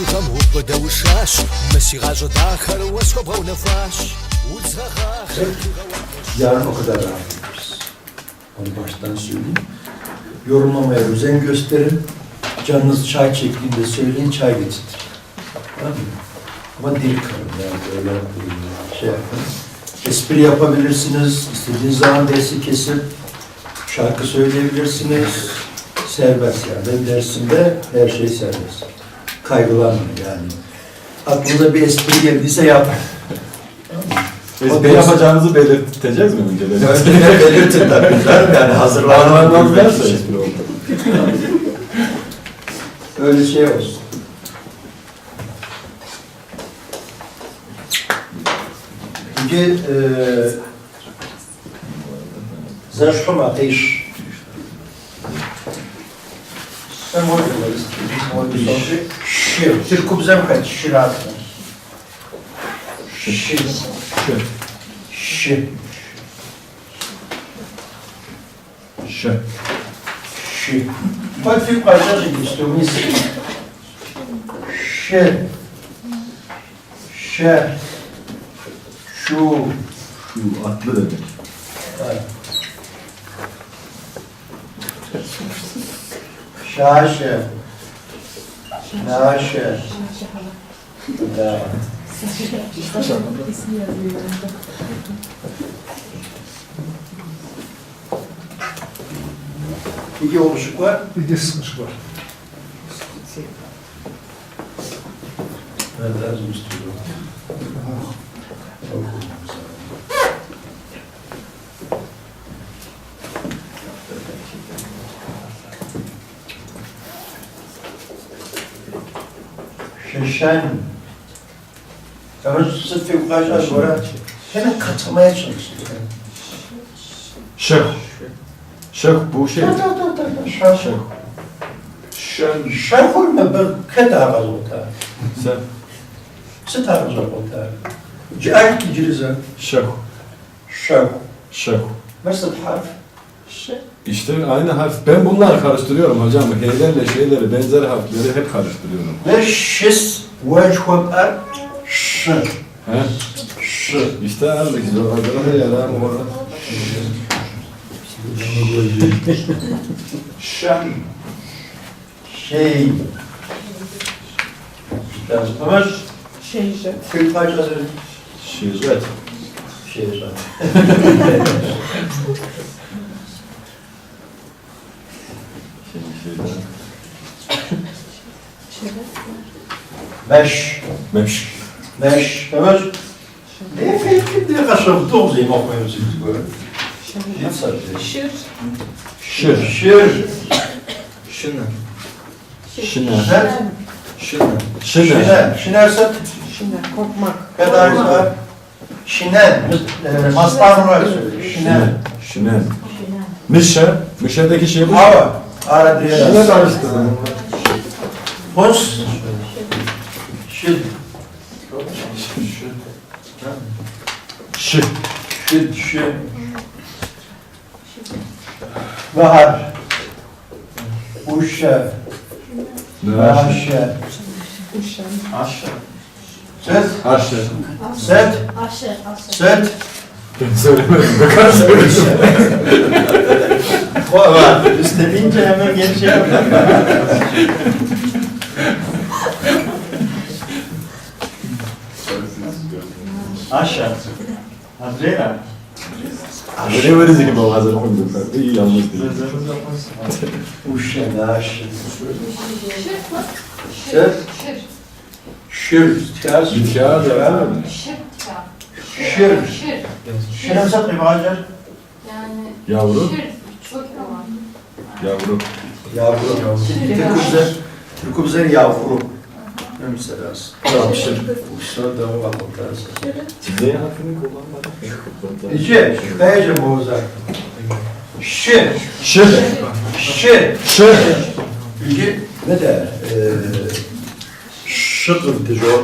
يغمو بدا وشاش ماشي غاجو داخل واسكو بغاو نفاش Yarın o kadar rahat ederiz. Onu baştan söyleyeyim. Yorumlamaya özen gösterin. Canınız çay çektiğinde söyleyin, çay getirtir. Tamam mı? Ama dil kalın yani böyle şey yapın. Espri yapabilirsiniz, istediğiniz zaman dersi kesip şarkı söyleyebilirsiniz. Serbest yani. Benim dersimde her şey serbest. Kaygılanmayın yani. Aklınıza bir espri geldiyse yapın. Espri yapacağınızı belirteceğiz mi önceden? Önceden belirtin tabii. Yani hazırlanmam derse espri oldu. Öyle şey olsun. Çünkü zresztą ma też şir. Tylko zamknąć şiratını. Şir. Şir. Şir. Şir. Pode ficar com a gente, estou me şir. Şir. Şu. Şu atlı demek. Evet. Şaşe. Şaşe. Da. İki oluşuk var. Bir de sıkışık var. Ben de az istiyorum. Şeşen. Ama sırf yukarıdan sonra hemen katılmaya çalışıyorum. Şık. Şık bu şey. Şaşır. Şarkı mı bir kadar az oldu. Sen. Sitar az oldu. Cahil kicirize. Şık. Şak. Şık. Nasıl harf? İşte aynı harf. Ben bunları karıştırıyorum hocam. Heylerle şeyleri, benzer harfleri hep karıştırıyorum. Ve şis vecihum er ş. He? Ş. İşte artık zorladığına yarar orada. Şam. Şey. Ama Türk parçası Şiret. şey var. Meş. Meş. Meş. Tamam. Ne fikri diye kaşım doğzayım okuyayım siz böyle. Şir. Şir. Şir. Şını. Şine. Sen? Şını. Şine. Şiner. Şinerse Şiner, korkmak. kadar var. Şinen. Mastar olarak söylüyor. Şinen. Şine. Mişe. Mişe'deki şey bu. Hava. Ara diye. Şine karıştırdım. Pos. Şil. Şi. Şil. Şil. Bahar. Uşa. Aşe. Uşan. Set. Aşe. Set. Set. Ben söylemedim. Ne kadar söyledim. O var. İstediğince hemen geri şey yapıyor. Aşağı. Adrena. Böyle böyle gibi o hazır koydum ben. İyi yalnız değil. Uşa. Aşe. Set. Şir. Tiyaz. Bir kağıt yazar mı? Şir. Şirin satmayı bağıracak. Yani Yavru. çok ama. Yavru. Yavru. Türkümüzden yavru. Mesela. Şir. Uşa da o anlatırsa. Z harfini kullanmadık. İki. Kayacım Oğuz'a. Şir. Şir. Şir. Şir. İki. Ne de? Şıkır diyor.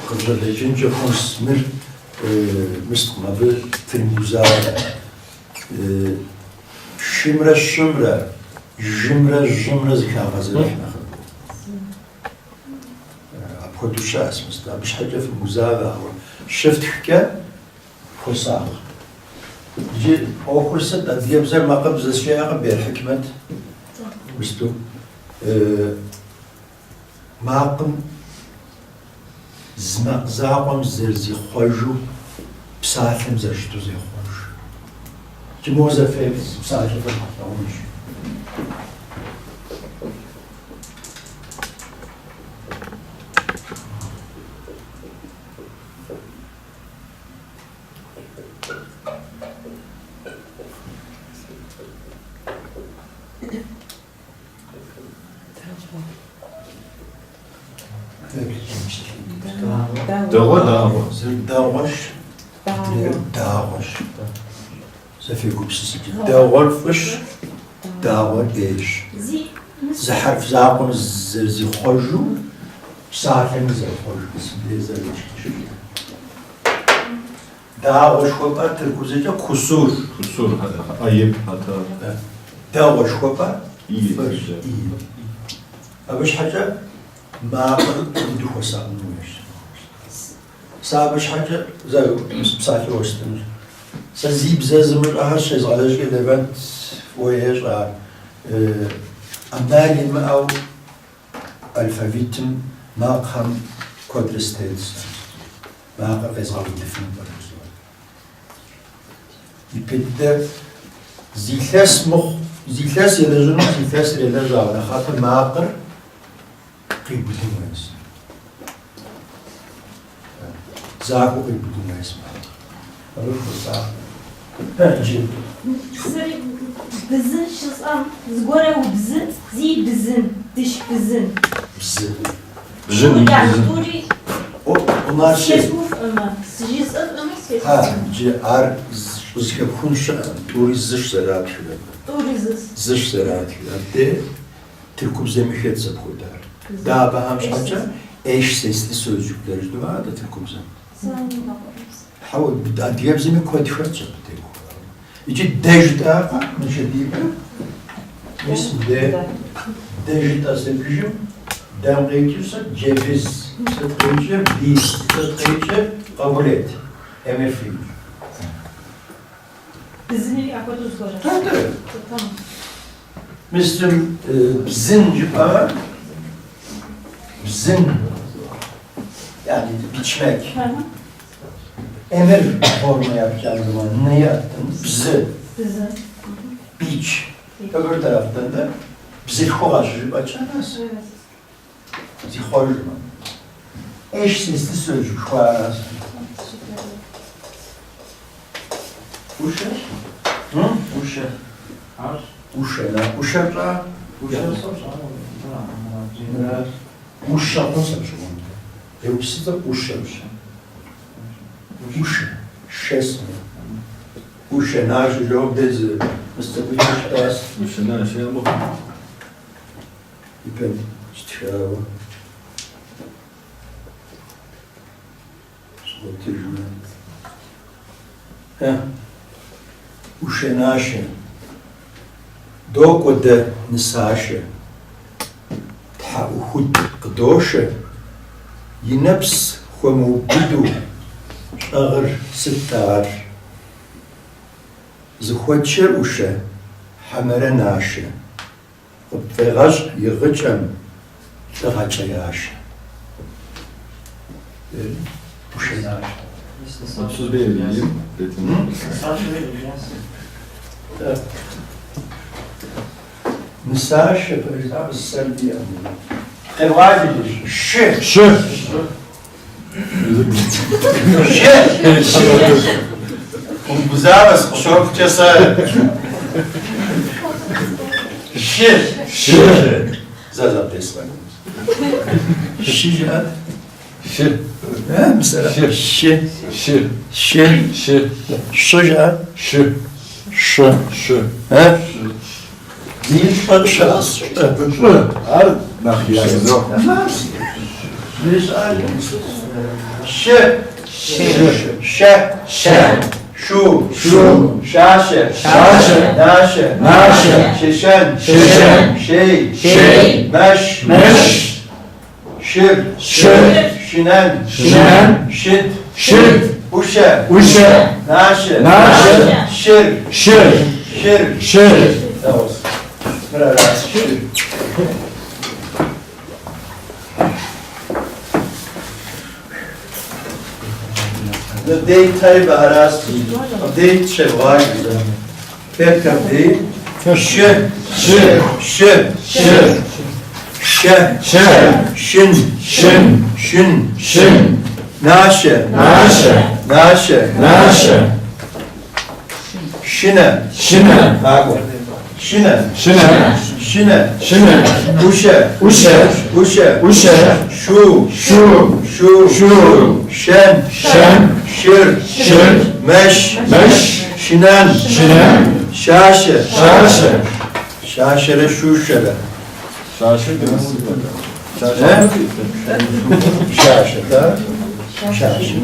Kıbrı'daki konsmir müstmalı trimuzada. Şimre şimre. Jimre jimre zikâfazı. أبخدوش اسمه مش حاجة في المزارع شفت حكا فصاح جي أو خلصت أدي بزر ما قبل الشيء بالحكمة مستو ما قم زاقم زرزي خرجو بساعتهم زرشتو زي خرج جموزة في بساعتهم في الحطاونش داغش زفي كوبسيسي داغش داغ ايش زي حرف زاقم زي خرجو ساعتين زي خرج بسم الله زي داغش خبا تركوزيجا كسور هذا ayıp hata داغش خبا iyi أبش حاجة ما بدو خسارة نوش سابش حاجة زي بساعة روستن سزيب زمر هر شيء زعلش كده بنت وياش أمالي ما أو ألفابيتم ما قام كودرستيلز ما قام فيزعل دفن برزول يبدأ زيلاس مخ زيلاس يلجنو زيلاس يلجا خاطر ما أقر قيب بدون زاكو قيب بدون اسمه أروح زاكو جيب بزن شصام زغورة وبزن زي بزن دش بزن بزن يعني onlar şey سيسوف أما سجيس أما سيسوف ha ar zıkıpkun turiz zış zerat şöyle توريزس zış zerat de Türkçe zemiyet zapudar daha baham şanca eş sesli sözcükler var da Türkçe حاول أدياب زي ما كنت فرنسا بتيجو يجي دجتا مش ديبا اسم دجتا سبيجو دام قيتوسا جيفيز ستقيتشر بيس ستقيتشر قبولات MFI بزن اللي أقول زغورة تمام مثل بزن جبا بزن يعني biçmek emir formu yapacağım zaman ne yaptın? Bizi, بزن biç. Öbür taraftan da bizi koğaşırıp açarız. Bizi koğaşırma. Eş sesli sözcük koğarız. Uşa? Hı? Uşa. Uşa la. Uşa la. Uşa Uşa nasıl bir şey oldu? Yoksa da uşa. Уши, шесть. Уши наши любят, наступишь раз. Уши наши, я могу. И пять, чтява. Смотри, уши наши. Докуда не саши. Тха ухуд кдоши. Йнепс хому буду. أغر ستار زخوتشر وشة حمرة ناشة وبفغش يغجم تغجى ياشة وشة ناشة 31 yıl dedim. مساشة بالإضافة السلبية قواعد ش Uzavas şok cesaret. Şir. Zazap teslim. Şir. Şir. Ha mesela. Şir. Şir. Şir. Şir. Şoja. Şir. Şo. Şir. Ha? Bir parçası. Ar nakiyası yok. Biz ayrımız. Ş. Şu. Şaşe. Naşe. Şeşen. Şey. Meş. şir, Şir. şinen, Şinen. şit, Şit. uşe, Uşe. naşe, Naşe. şir, Şir. şir. Şir. Tamam. Biraz şir. The date type aras, date şey var güzel. Tekrar date, şe, Şir. şe, Şir. şe, Şir. şin, Şin. şin, Şin. naşe, Naşe. naşe, Naşe. şine, Şine. pardon, şine, Şine. şine, Şine. uşe, Uşe. uşe, Uşe. şu, Şu. şu, Şu. şen, Şen. şir, Şir. meş, Meş. şinen, Şine. şaşe, Şaşe. şaşere, şuşere, Şaşe biraz. He? şaşe da, şaşe.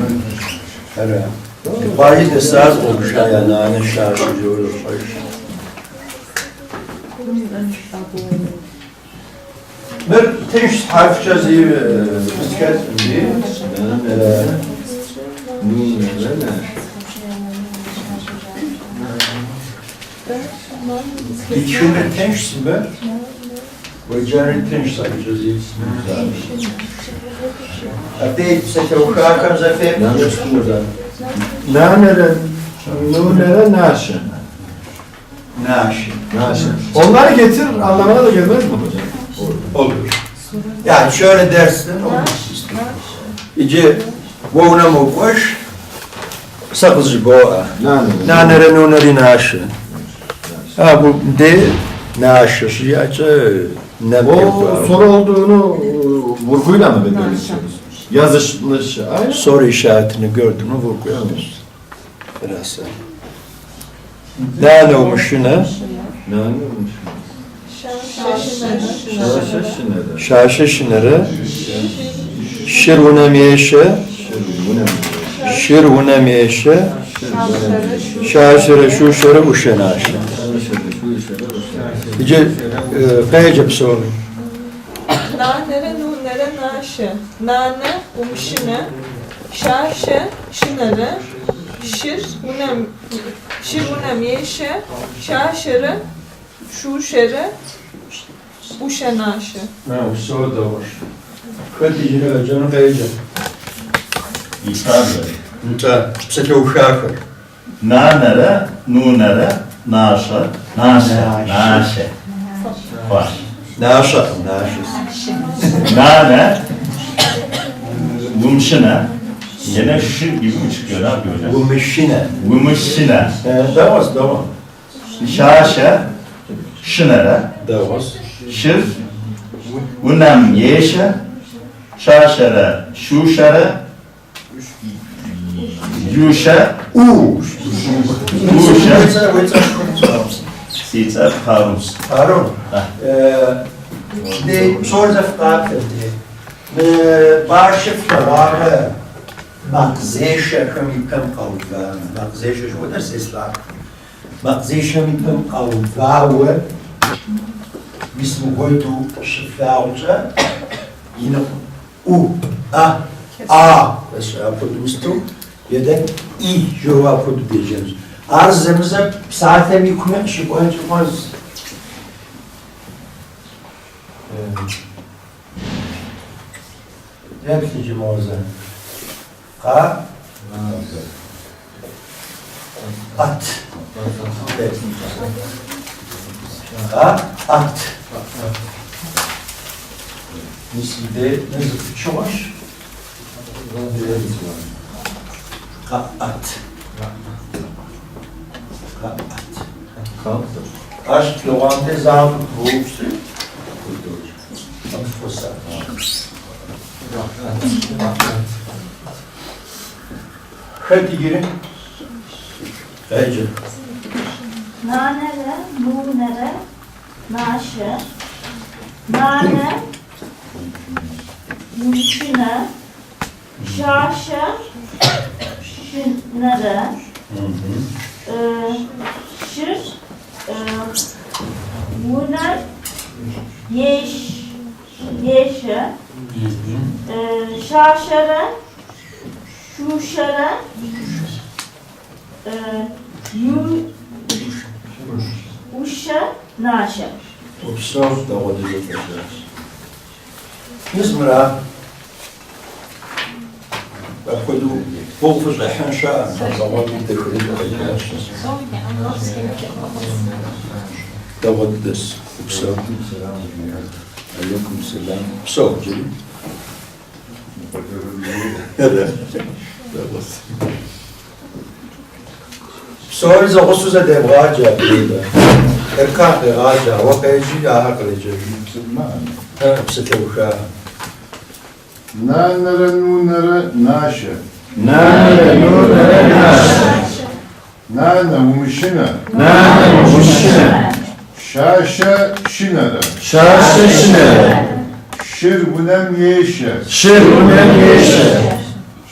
Evet. Bayi de saz olmuş yani, hani şaşıcı olur. Bir teş harfçe ziyi bisiklet ziyi. İçinde teşsin be. Bu canı teş sadece ziyi. Değil, sete okurken zaten yapıyorsunuz da. Nanere. Nunere naşe. Naşi. Naşe. Onları getir anlamına da gelmez mi hocam? Olur. Yani şöyle dersin, olur. İyice boğuna mı koş, sakızcı boğa. Nanere. Nanere nuneri naşı. Ha bu de naşı. Yaçı ne O soru olduğunu vurguyla mı belirtiyoruz? Yazışmış. Aynen. soru işaretini gördün mü vurguluyoruz. Biraz. Ne olmuş yine? Ne olmuş? Şaşe. Şaşı şinere, şirvune meşe, şirvune meşe, şaşere şuşere uşenaşı. İyice kayacak soru. Nanere nunere naşe. Nane umşine. Şaşe şinere. Şir unem yeşe. Şaşere şuşere uşenaşe. Ha, soru da var. Hadi canım kayacak. İtabi. Da, psete uşakır. Nanere, nunere, naşe, naşe, naşe. Var. Naşakım, naşız. Nane, vumşine. Yine şir gibi mi çıkıyor? Ne yapıyor hocam? Bu mişine. Vumşine. Devam. Şaşe, şinere. Devam. Şir, unem yeşe, şaşere, şuşere, yuşe, uşe, sicer, harus. Harun. De soru da fragte. Barşıfta var mı? Makzeşe hemikam kavga. Makzeşe şu da sesler. Makzeşe hemikam kavga. Biz bu koydu şifavca. Yine u, a. Mesela yapıyordumuzdu. Ya da i cevap yapıyordu diyeceğiz. Arzımıza saate bir kumen şu boyunca çıkmaz. Hepsi moza. Ha? At. Ha? At. Misli de ne zıpçımış? Ha? At. Ha? At. Aşk lovante zam boğuştu. Fossa. Hadi girin. Bence. Nanere, nunere, naşe. Nane, mümküne, şaşe, şinere, şir, vuner, yeşe, Şaşere, şuşere, uşe, naşe. وبصوت داود الجاز نزمرا أخذوا بوف الحين شاء زمان يدخل داود دس بصوت عليكم السلام بصوت جري هذا بصوت إذا غصوصة دبغاجة بيدا إركاق غاجة وقيجي عقل جري بستوشا نانر نونر ناشا Nane nure naşe. نانا ومشنا Nane muşine. شاشا شنرا Şaşe şine. شر بنام يشا Şirbunem yeşe.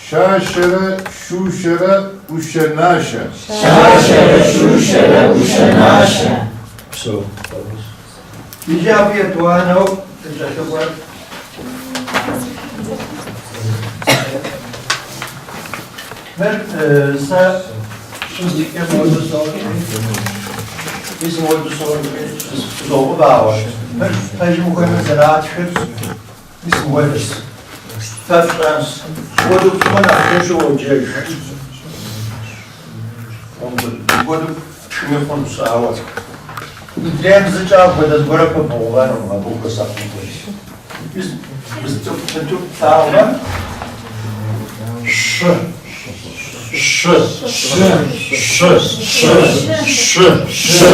شاشرا شوشرا وشا ناشا Şaşe şuşere uşe naşe. بصوت إيجابية وأنا تتشكر Ben sa şimdi ordu sorayım. Bizim ordu sorayım. Doğru bağlı. Ben taşı bu kadar ziraat şir. Bizim ordu. Fafrans. Ordu bana köşe olacak. Ordu şunu konusu ağır. İdleyen sıcak kadar bırakıp boğulan ama bu kadar saklı. Biz çok sağlam. Ş. Ş, ş, ş, ş, ş, ş, ş,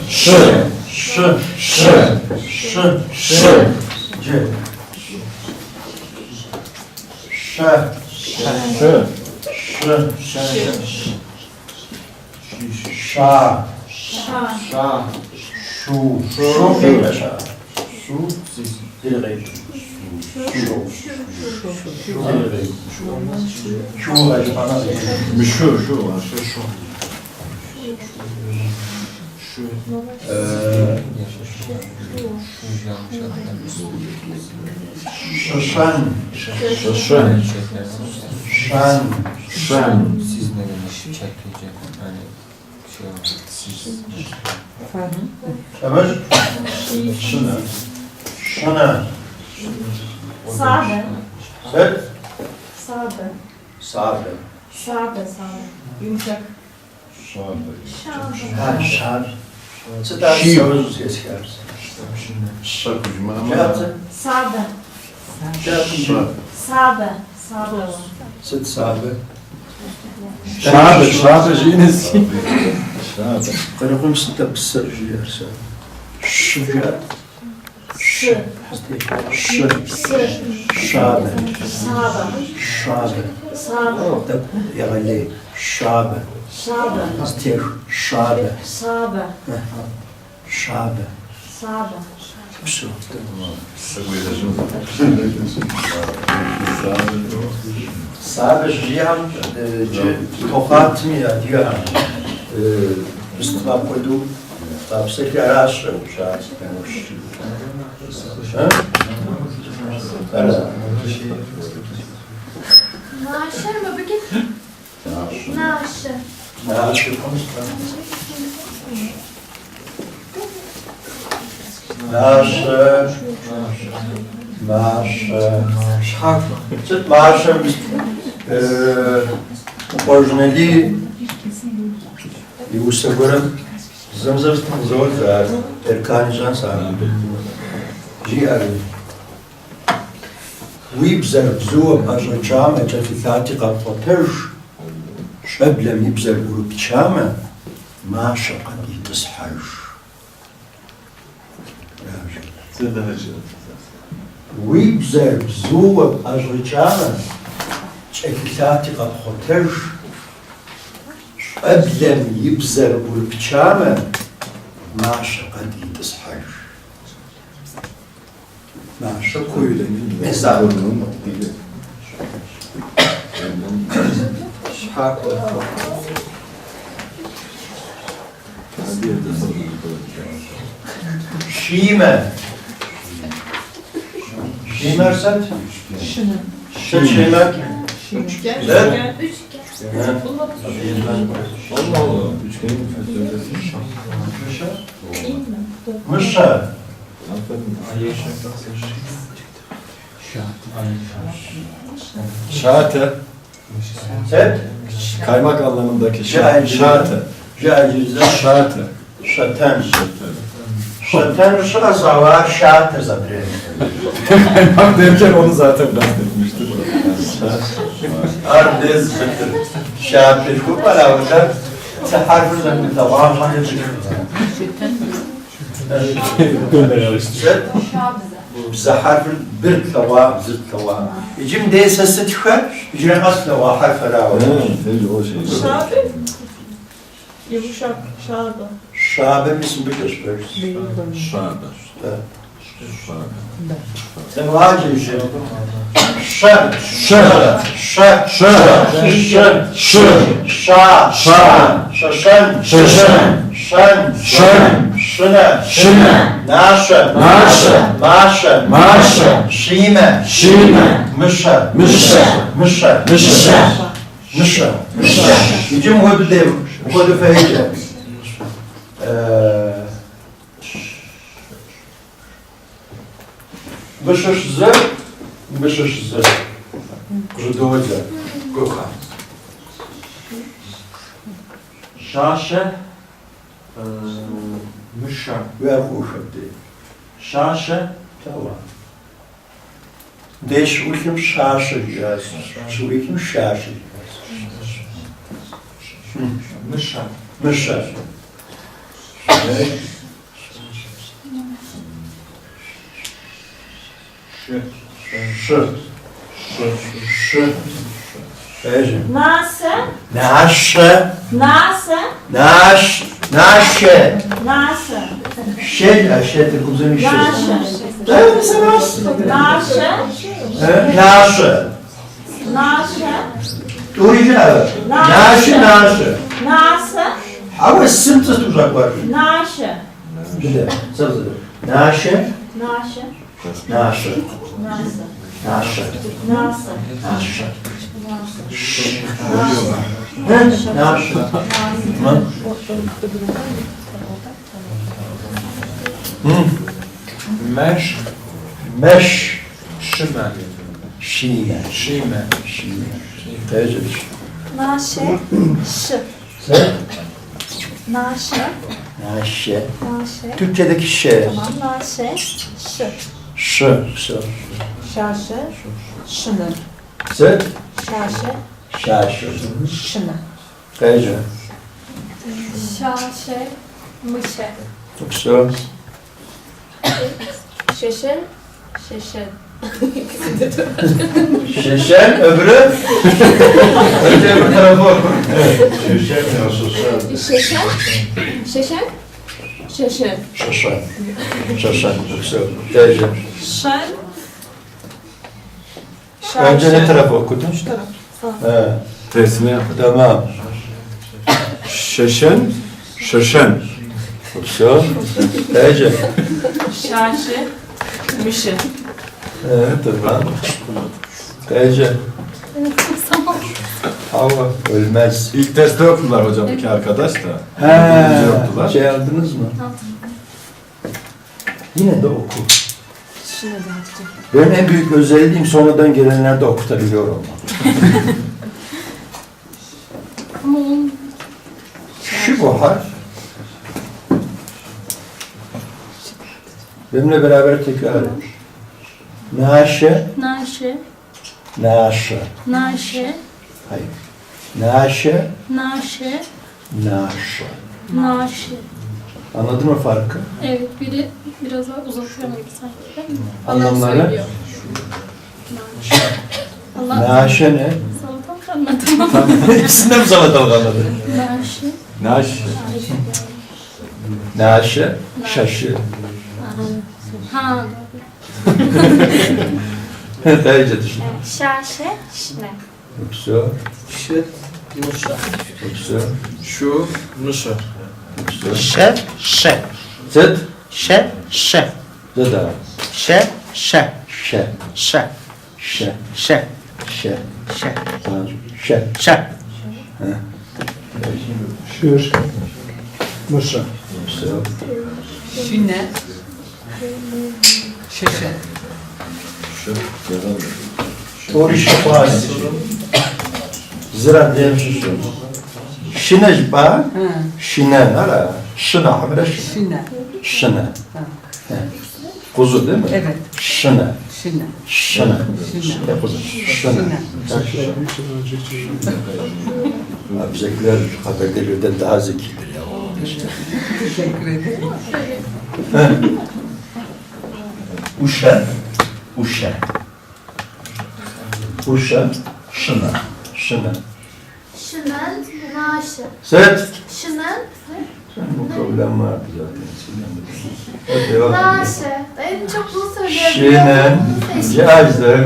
ş, ş, ş, ş, c, ş, şa, şa, şu, değil mi şa? Şu, direkt. Şu bana Şu şu var. Şu. şaşan, Şaşan. şan, Şen. Siz ne demek çekilecek hani şey var, siz evet, şuna, şuna, Sade, evet, sade, sade, sade, sade. Yumuşak. ha, şan, çıtar söz geçer. Ne yaptın? Sade, Ne yaptın? sade, sade olan. Sıt sade. Şabe. Şabe jinesi. Şabe. Kırıkım sıta pısır yerse. Şıcak, Sı, şı, sı, şabe, sade, şabe. sade, Da yagali, şabe. sade, Astir, şabe, sade, şabe. sade. Psu. Sabe jiyam, tokat mi ya diyor. Müslüman koydu. Tapsaki araç uçağı. Evet. Naşe mi bakayım? Naşe. Naşe konuşma. Naşe. Naşe. Çıt naşe. Orijinali Yusuf Görüm zımzır zor da Erkan Can sahibi. Ciğeri. ويبزر بزوم الرجامة جفثاتي قد فطرش شبلم يبزر بشامة ما شقد يتصحرش ويبزر بزوم الرجامة جفثاتي قد فطرش شبلم يبزر بشامة ما شقد يتصحرش Naşe koyulenin mezarı. Şime. Şeymer Zet. Şını. Şet Şeymer. Üçgen. Evet. Üçgen. Allah Allah. Üçgenin felsefesi. İyi mi? Mışa. Aferin. Şate. Zet. Kaymak anlamındaki Şate. şate. Cacizde. Şate. Şaten. Şaten şazava şate zadre. Kaymak derken onu zaten kastetmiştir. Ardez şate şu palavra. Seharfı zaten tamam hani Zet. bize harf bir tava, zıt tava. İcim de sesi çıkar, icra asla harf ara. Tabii o şey. Şabe. Yumuşak. Şabe. Şabe misin bilir? Şabe. Sen vacı şey. Şa, şa, şa, şa, şa, şa, şa, şaşan, şaşan, şan, şan, şına, şına, naşa, naşa, maşa, maşa, şime, şime, mışa, mışa, mışa, mışa, mışa, mışa. İcim hudu dev, hudu feyce. Бышышзы, бышышзы, ждодя, гока. Şaşe. Müşa. Ve ушати. Şaşe. Tamam. Deş ukim şaşıracağız. Şu ukim şaşıracağız. Mışa. Mışa. Şı. Şı. Ece. Nase, Naşe. nase, Naşe. nase, Aşedir uzun işi. naše, Evet, seversin. naše, Naşe. naše, Original. Naşe, naşe. nase, Ama isim tutacak var. naše, Bir de. Sabzı. Naşe. naše, Naşe. nase, Naşe. nase, Naşe. nase, Naşe. Meş. Meş. Şime. Şiine. Şime. Şiine. Tecrübe. Naşe. Şı. Sen? Naşe. Naşe. Naşe. Türkçedeki şey. Tamam. Naşe. Şı. Şı. Şı. Şaşe. Şını. Sen? Şaşe. Şaşı. Şını. Tecrübe. Şaşe. Mışe. Şı. Şeşen. Şeşen. Şeşen öbürü. Önce öbür tarafı oku. Şeşen. Şeşen. Şeşen. Şaşan. Şaşan. Şı. Tecrübe. Şen. Önce ne tarafı okudun? Şu taraf. He. Tersine yap. Tamam. Şeşen. Şeşen. Şı. Tecrübe. Şaşe. Mışı. Evet, tamam. Tecrübe. Hava ölmez. İlk testte yoktular hocam iki arkadaş da. He, Yoktular. şey aldınız mı? Yine de oku. Şını da atacağım. Benim en büyük özelliğim sonradan gelenlerde okutabiliyor olmam. Şu bu harf. Benimle beraber tekrar et. Naşe, naše, naşe. naše, Hayır. Naşe, naše, naşe. naše. Anladın mı farkı? Evet, biri biraz daha uzatıyor gibi sanki değil mi? Anlamları? Allah Naşe ne? salatalık anladım. İkisinden mi salatalık anladın? Naše, Naş. Naşe, şaşı. ha, Teyze düşün. Şaşe. Şne. Yoksa, Şet. Mışa. yoksa, Şu. Mışa. yoksa. Şe, şe, Zet, şe, şe, zeda. şe, şe, Şe. Şe. Şe. Şe. Şe. Şe. Şe. Şe. Şür. Mışı. Şine. Şeşe. Tori şefası. Zira diye şey. Şine ba. Şine nara. Şına hamile şine. Şine. Şine. Kuzu değil mi? Evet. Şine. Şine. Şine. Şine. Kuzu. Şine. Bizimkiler Haberdelir'den daha zekidir ya. Teşekkür ederim. Uşa. Uşa. Uşa. Şına. Şına. Şınen, naşı. Set. Şınen, Bu problem vardı zaten. Devam edelim. naşı. En çok bunu söylüyorum. Şinen. Cihazda.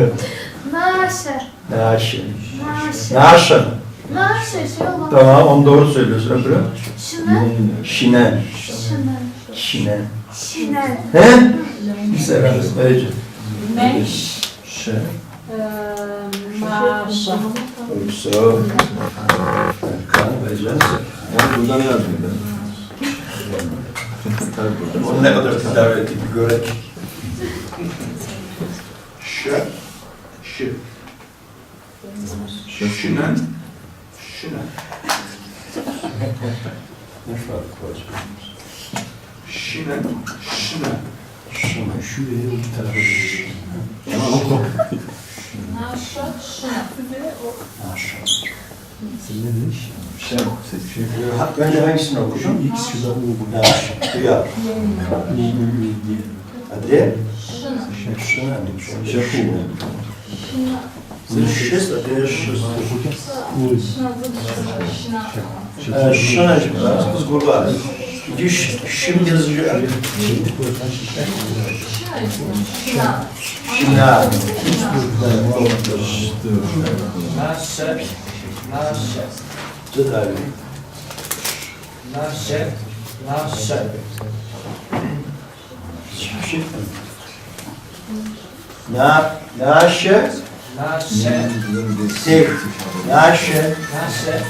Naşı. Naşı. Naşı. Naşı. Naşı şey olan. Tamam, onu doğru söylüyorsun öbürü. Şınen, Şinen. şınen. Şinen. Şinen. He? Severiz. Ece. Meş. Şe. Maşa. Uyso. Erkan vereceğiz. Yani burada ne yazıyor ben? Tabii burada. Onu ne kadar tedavi ettik bir görek. Şe. Şi. Şinen. Şinen. Ne fark var? Şinen. Şinen. Şinen. Şuraya bir tarafa geçelim. Naşa. Şine. Önce hangisini okudun? X şurada U bu. Duyar. Hadi. Şuna. Şuna. Şes, hadi şes. Şuna. Kız kurban. Şimdi yazıcı. Şuna. Nasze. Nasze. Tedavi. Nasze. Nasze. Nasze. Nasze. Tek. Nasze. Nasze.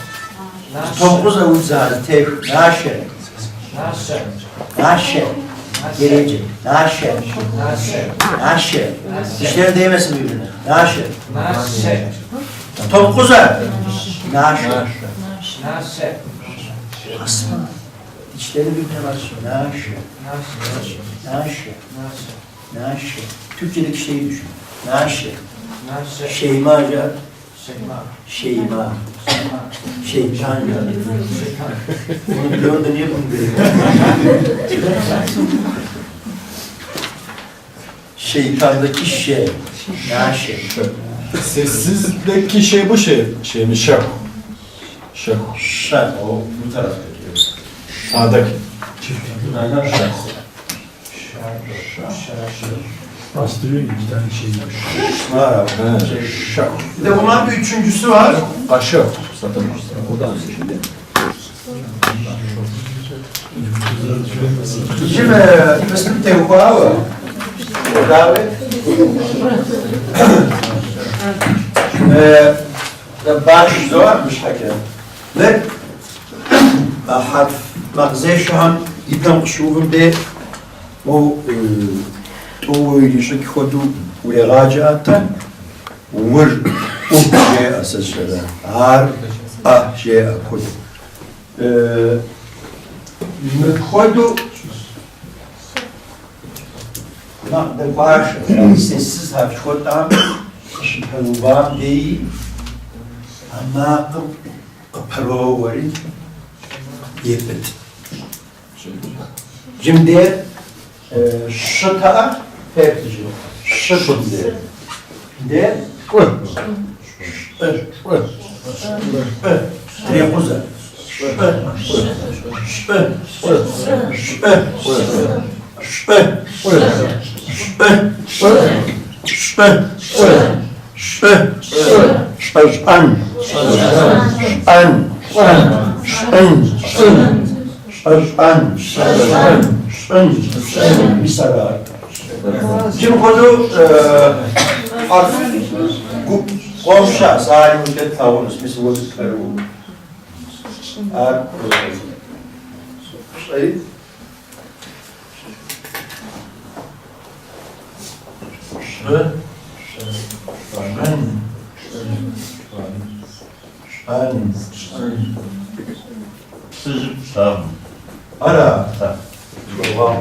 Nasze. Topuza uzar. Tek. Naše. Nasze. Naše. Gelecek. Naše. Nasze. Naše. Dişleri değmesin birbirine. Naše. Nasze. Topuza. Naše. Nasze. Asma. Dişleri birbirine basıyor. Naše. Nasze. Naše. Nasze. Naše. Türkçedeki şeyi düşün. Naše. Nasze. Şeymaca. Şeyma. Şeyma. Şeyma. Şeytanca. Bunu biliyor da niye bunu biliyor? Şeytandaki şey. Naşe. Sessizdeki şey bu şey. Şey mi? Şak. Şak. Şak. O bu taraftaki. Sağdaki. Aynen şak. Bastırıyor iki tane şey. Var abi. He. Şak. Bir de bunun bir üçüncüsü var. Aşağı. Zaten o da aynı şimdi. Bizim mesela tevkuğa davet. Baş zormuş hakem. Ve harf مغزيشهم يبدأ شوفهم ده تو يشك خدو ويراجعته ومر شيء أساس كذا عار شيء خدو خدو نقد باش sessiz harf خدام حروبان دي أما قبلو ورد يبت جمدير شتا فيرتجو شتا دير ريقوزا Misara Kim kodu harf komşa salim müddet tavunuz misal vazit karu. Şey Tamam. Ara. Tamam.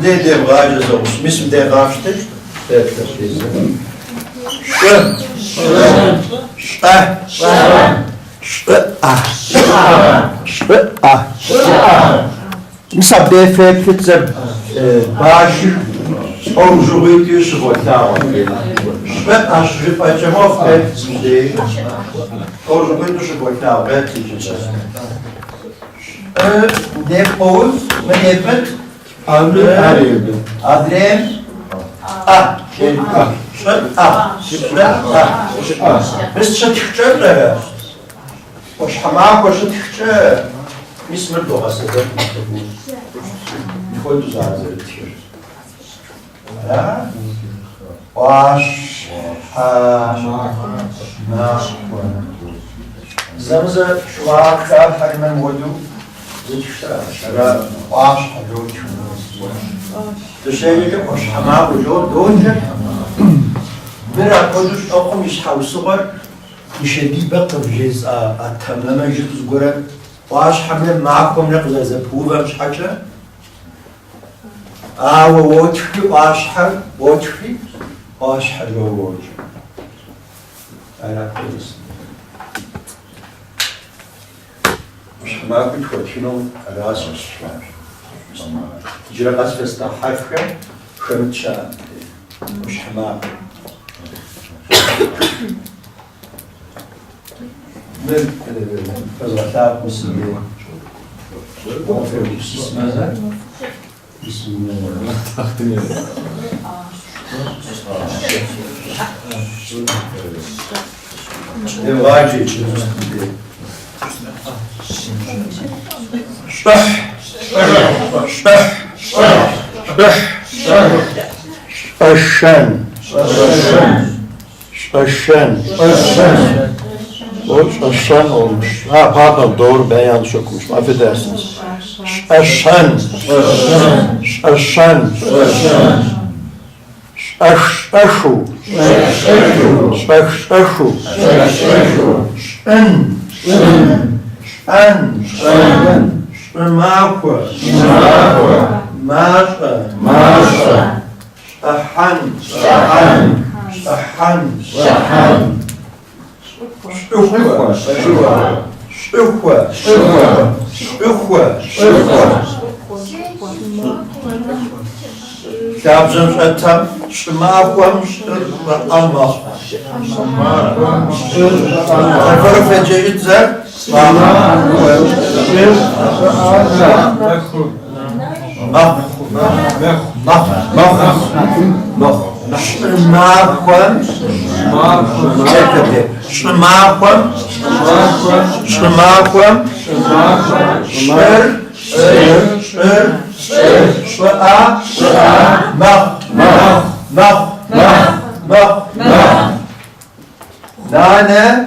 Ne de varacağız olmuş. Mislim de karşıdır. Evet, Misal BF Pfizer Başır Oğuzluğu diyorsun o tamam. Ben aşırı paçamov değil. Oğuzluğu diyorsun o tamam. Ben diyeceğim. Ne Oğuz, ne yapın? Amri arıyordu. Adrem Biz çıkacağız da. Hoş hamam hoş çıkacağız. Mismir doğası da. Koydu zaten diyor. Ha? Baş Zamıza şu vakıflar hemen koydu. Zikşara baş hacı Dışarıda hoş hamam ucu doğunca bir arkadaş okumuş havası var. İşedi bakır ceza tamam jüz göre baş hamle maakum ne kadar zapuvam şaça. Ve votfi baş hal votfi baş hal votfi. Arkadaş. Maakum tutuşunu arasmış. جرى قصف استحقك خمتشا مش حمام من فضلات مسلمين بسم الله بسم الله واجب Aşan olmuş. Ha pardon doğru ben yanlış okumuşum. Affedersiniz. Aşan. Aşan. Aşu. Aşu. An. Makwa. Masha. Ahan. Kabzım etam, şımakwam, almaz. Efendim feceyit zer, Nane,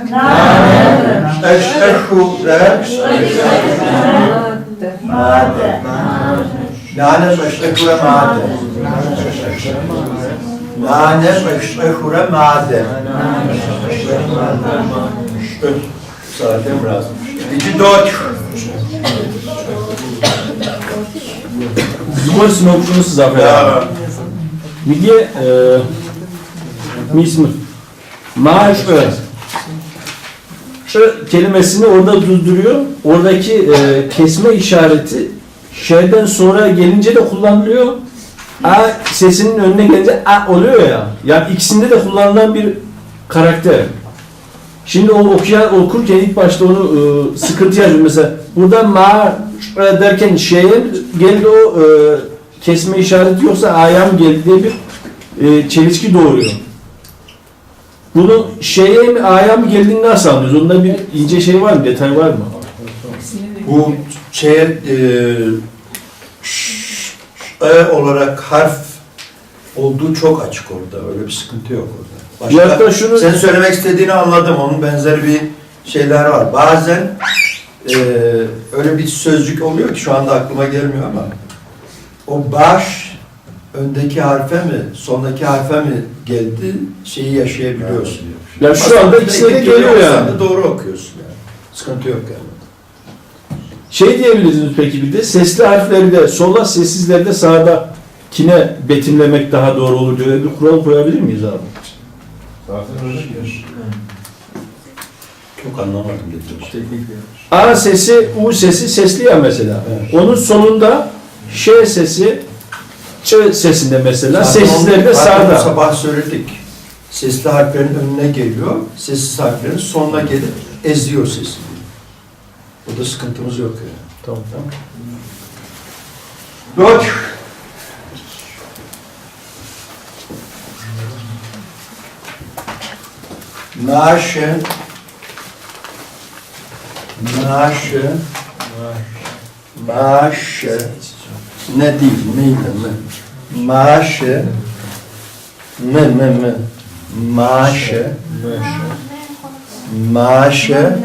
eşeşure, made. Nane eşeşure made. Nane meşhure made. Zaten lazım. İki dört. Zgor sinopşunu zafer. Ya. Milli mismi. Maaş öyle. Şu kelimesini orada durduruyor. Oradaki kesme işareti şeyden sonra gelince de kullanılıyor. A sesinin önüne gelince a oluyor ya. Yani ikisinde de kullanılan bir karakter. Şimdi o okurken ilk başta onu sıkıntı yaşıyor. Mesela burada ma derken şeye geldi o kesme işareti yoksa a'ya mı geldi diye bir çelişki doğuruyor. Bunu şeye mi a'ya mı geldiğini nasıl anlıyoruz? Onda bir ince şey var mı? Detay var mı? Bu olarak harf olduğu çok açık orada. Öyle bir sıkıntı yok orada. Ya da şunu... Sen söylemek istediğini anladım. Onun benzeri bir şeyler var. Bazen öyle bir sözcük oluyor ki şu anda aklıma gelmiyor ama o baş öndeki harfe mi, sondaki harfe mi geldi şeyi yaşayabiliyorsun. Ya şu anda ikisine de geliyor yani. Sen de doğru okuyorsun yani. Sıkıntı yok yani. Şey diyebilirsiniz peki bir de sesli harfleri de sola, sessizleri de sağda kine betimlemek daha doğru olur diye bir kural koyabilir miyiz abi? Çok anlamadım dedim. A sesi, U sesi sesli ya mesela. Evet. Onun sonunda Ş sesi, Ç sesinde mesela, sessizleri de sağda. Sabah söyledik. Sesli harflerin önüne geliyor, sessiz harflerin sonuna gelip eziyor sesini. Burada sıkıntımız yok yani. Tamam. Dört. Nasze. Ne değil, neydi mi? Maşe. Maşe. Marşı.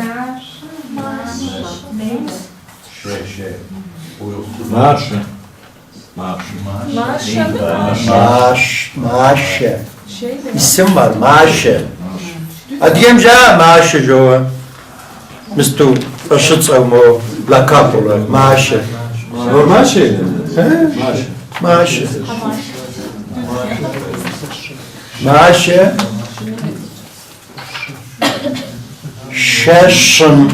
Maşe. Şey de İsim var, Maşe. A diyeyim ya Maşe Joe. Mr. Aşıtsam o lakap olarak Maşe. Normal şey mi? Maşe. Maşe. Şeşin.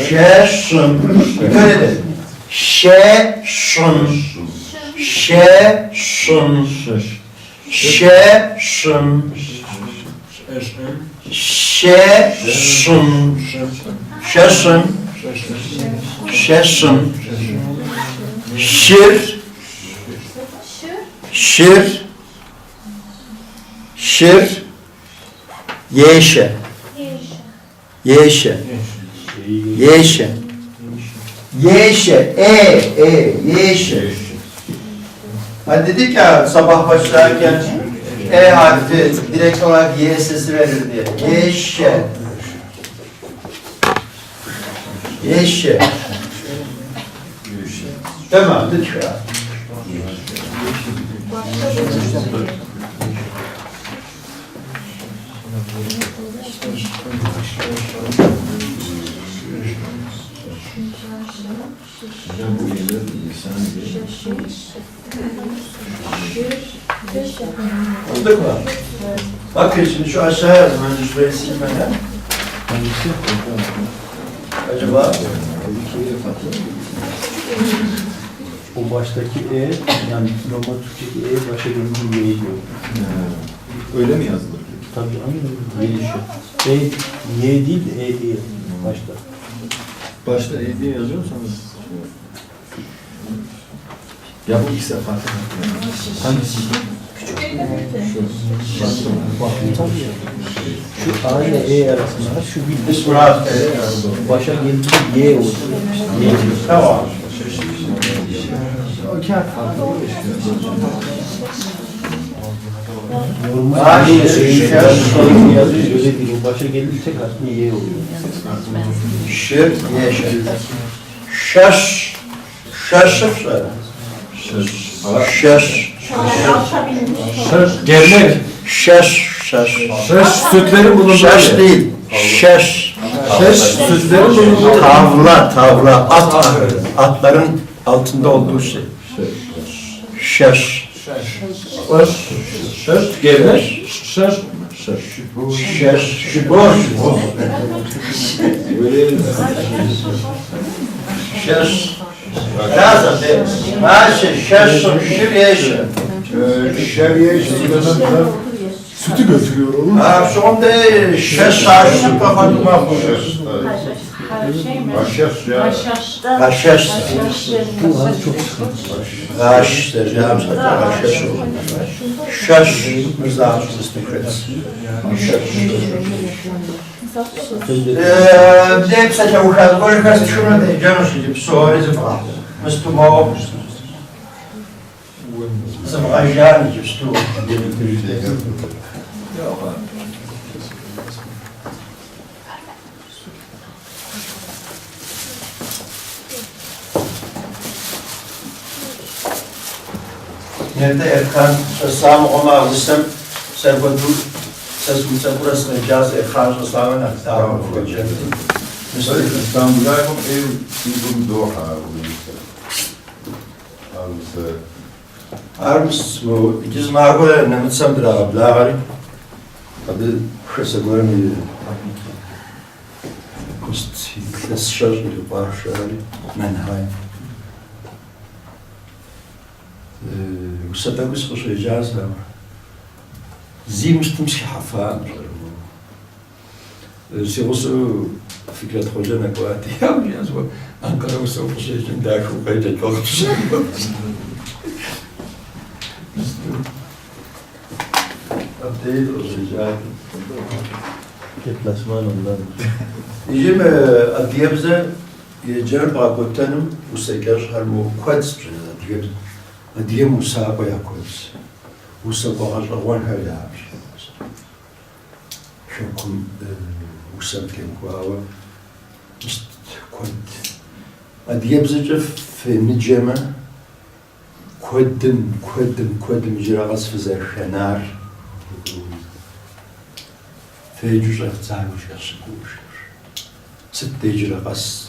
Şeşin. Dikkat edin. Şeşin. Şeşin. Şeşin. Şeşin. Şeşin. Şeşin. Şir. Şir. Şir. Yeşe. Yeşe. Yeşe. Yeşe. Yeşe. Hani dedik ya sabah başlarken E harfi direkt olarak Y sesi verir diye. Yeşe. Yeşe. Tamam lütfen. Oldu mu? Bakın şimdi şu aşağıya yazdım önce şurayı silmeden. Acaba? O baştaki E, yani normal Türkçedeki E başa gelince Y diyor. Öyle mi yazılır? Tabii aynı Y. Y değil de E diye başta. Başta E diye yazıyorsanız ya bu ikisi farklı. Hangisi? küçük elle birlikte. Şu A ile E arasında şu bir Murat. başa gelince Y olur. Y diyor. Tamam. O kağıt farklı. Normal yazıyor öyle değil. O başa gelince tek harfli Y oluyor. Şir, yeşe. Şaş. Şaşır. Şaş. Gelmek. Şaş. Şaş sütlerin bulunduğu Şaş yer. değil. Şaş. Şaş sütlerin bulunduğu Tavla. At ahırı. Atların altında olduğu şey. Şaş. Şaş. Gelmek. Şaş. Şaş. Boş. Şaş. Razım de. Maşe. Şaş. Şiryeşe. Şeriye şiirden Sütü götürüyor oğlum. Ha, sonunda şaş ağaçlı kafanıma koyuyor. Başyas ya. Haşhaş. Haş dereceğim zaten haşhaş olur. Şaş mızrağımız istikret. Ne kısaca bu kadar. Koca kası şunu da canım şimdi soğurizm var. Müslüman. Zımrajani Müslüman. Nerede Erkan Sami Omar Lissem Servadu Sesgutsa burasına caz Erkan Sami Aktar'a koyacak. İstanbul'a ev sizin Doha. Arms bu giz margola nemetsem bir ablağari. Adı kısa görmüyor. Kust hikles şarj bir parçaları menhay. وستبقى خش إجازة زي مش تمشي حفان سيغسو فكرة خجنا كواتي يا مجازة أنكر وسوف شيء جنداك وقيدة وقت شيء أبديت الرجال Deplasman ondan. يجيب أديابزة يجرب عقوتنم وسكر هالمو كواتس أديابزة هديه مسابقة ياكوز مسابقة روان هلا شكون مسابقة كواوا مست كنت هديه بزجف في مجمع كودن مجرى غصف زي الشنار في جزء تعالوش يسكوش ست جرى غص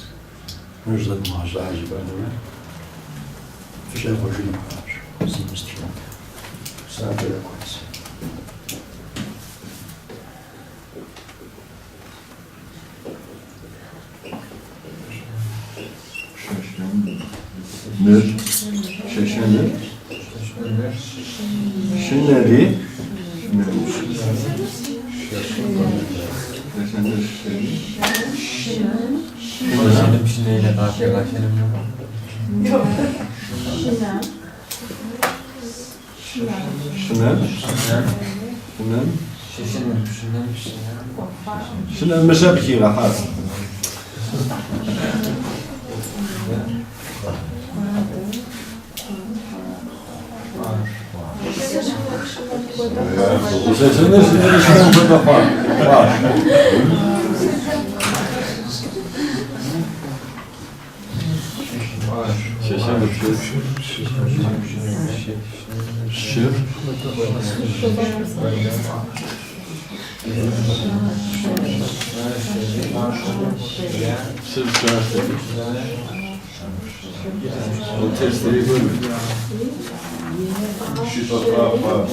نجد مهزاج بانونا فيش أخرجين مقاش زي مستيون سابق كويس Nır. Şaşınır. Şıneri. Başarım şineyle karşıya başarım yok. Şınar. Şınar mesabki rahat. Şaşınır şınar burada var. Şaşınır şır. Sırf şahsı. O testleri görmüyor. Şifafa.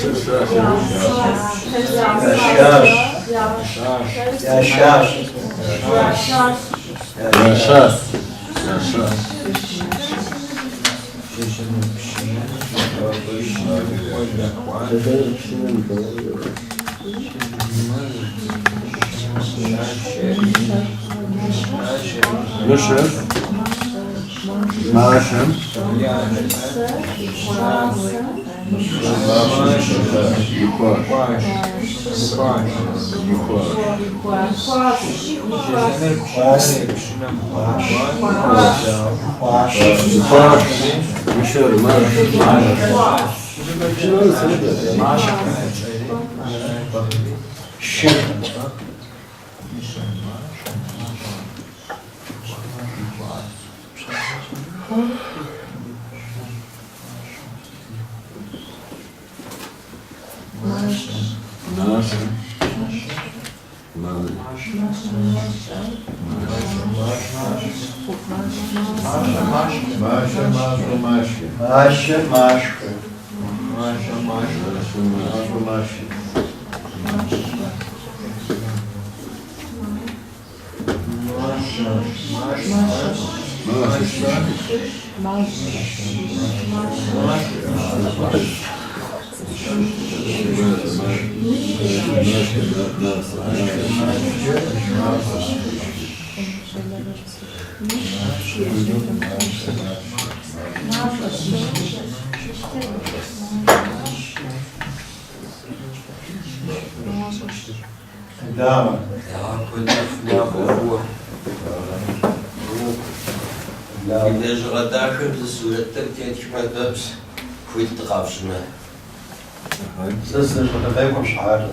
Sırf şahsı. Yaşar. Yaşar. Yaşar. Maaşım. دعم إذا جغدا شو السورة تبتين كما دبس كويت تقافشنا سلسلة غيركم شحال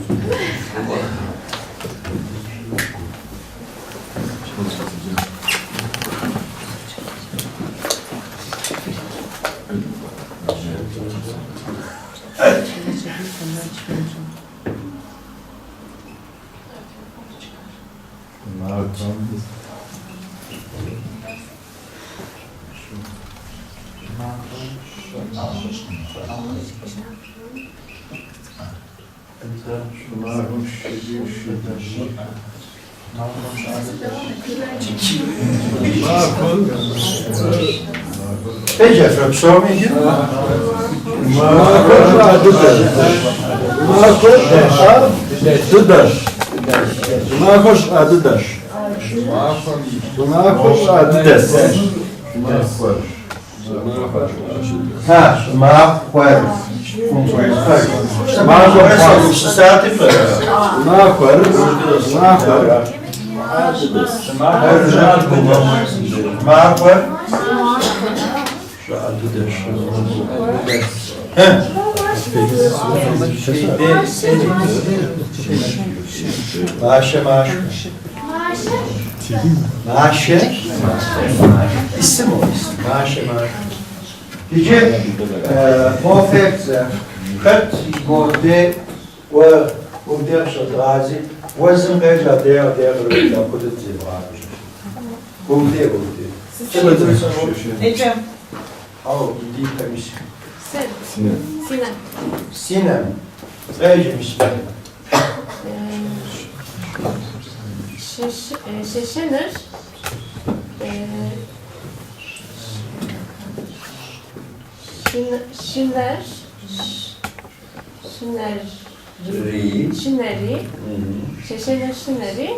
ايش افرق شو ميجي؟ ها ما خوار ما خوار ساعتي ما خوار ما خوار ماشي اسمه ماشي يجي موفق خط قوده وقده شدرازي وزن غير دير رجع كده زبرا قوده Ecem. او دي تمش Sinem. سينم غير مش Şeşenir. Şiner. Şineri. Şeşenir şineri.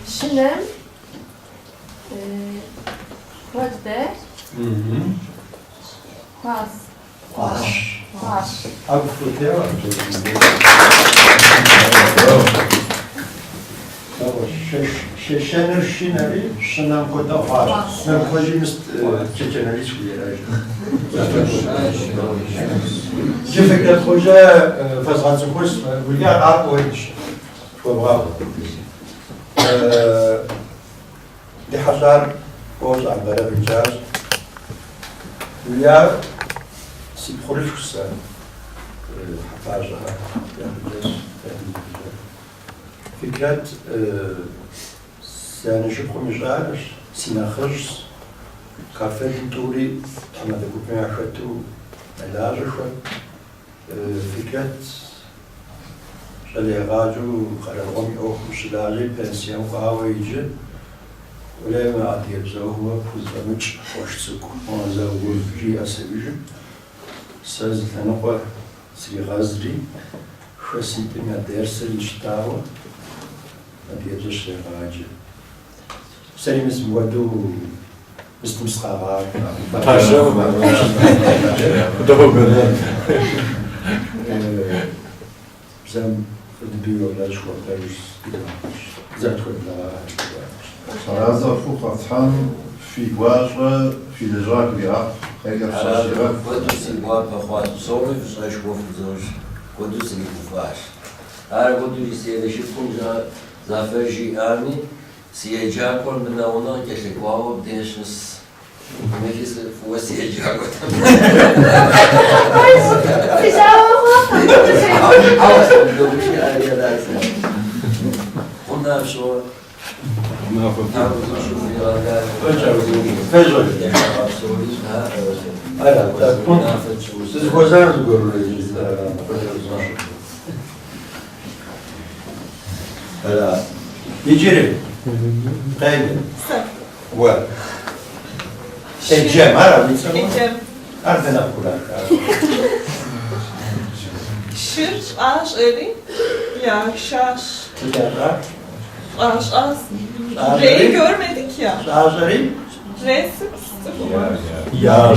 Şinem. Kvodde. Pas. Abi fırtaya var. Şeşenir şineri, şınan koda var. Ben kocamız çeçeneri çıkıyor. Cefekler koca fazlansın koş, Hülya Arp oymuş. Bravo. Lihazar Oğuz Angar'a bileceğiz. Hülya Sipholik kısa. Hafaz'a yapacağız. Fikret سانشو خمجار سيناخرز كافي توري أنا دكتور عشتو علاج شو فكرة شلي غاجو خلهم أو خشلاجي بنسيان قاويجي ولا ما عادي بزوه فوزمش وشسك وزوه جي أسبيج ساز ثنقة سيغازري شو سنتنا درس الاشتاوه نتيجة غاجي سليمس بودو مستمسخرات زم البيو لا شو تايش زاد كنا هذا فوق أطحان في واجرة في الإجراء بيعق خير الشاشرة قدس الواد بخوات صوري في صايش وفي زوج قدس اللي بفاش هذا قدس يسير شكون زافر جي آمي سيجاكل من هنا كشك واو بديشنس نفس هو سيجاكل قلنا شو Ne yapalım? Fezol. Hala, siz gözleriniz görürüz. Hala, yeciri. Kaydı. Var. Ecem, Arabi. Ecem. Arfena Kur'an. Şır, aş, eri. Ya, şaş. Aş, as. R'yi görmedik ya. Azari. R'si Ya,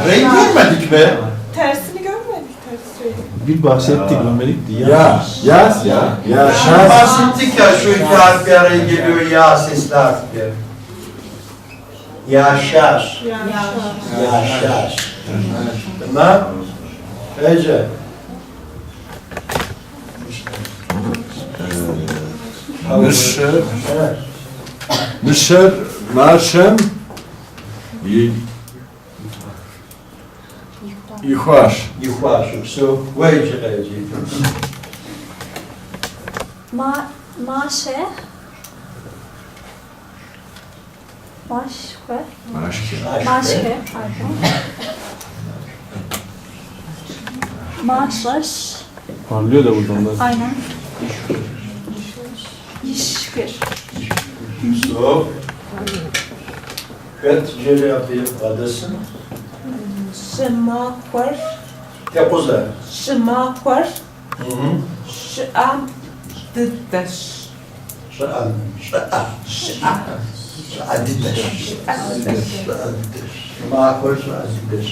renk görmedik be. tersini görmedik. Ters R'yi. Bir bahsettik görmedik diye. Ya. Yaz ya. Ya şans. Bahsettik ya şu iki harf bir araya geliyor ya sesli harf diye. Yaşar. Ya, şaş. Yaşar. Tamam. Ece. Müşer. Evet. Müşer. Marşem. Yuhar. Yukarı. So, vayıcı Ece. Maşe. Başka. Maşke. Pardon. Maşlaş. Parlıyor da buradan da. Aynen. Yişkir. So. Ket cere yapayım adasın. Şımakvar. Tepuza. Şımakvar. Hı. Şıam. Dıddaş. Şaan. Şaan. Adidas. Makul Adidas.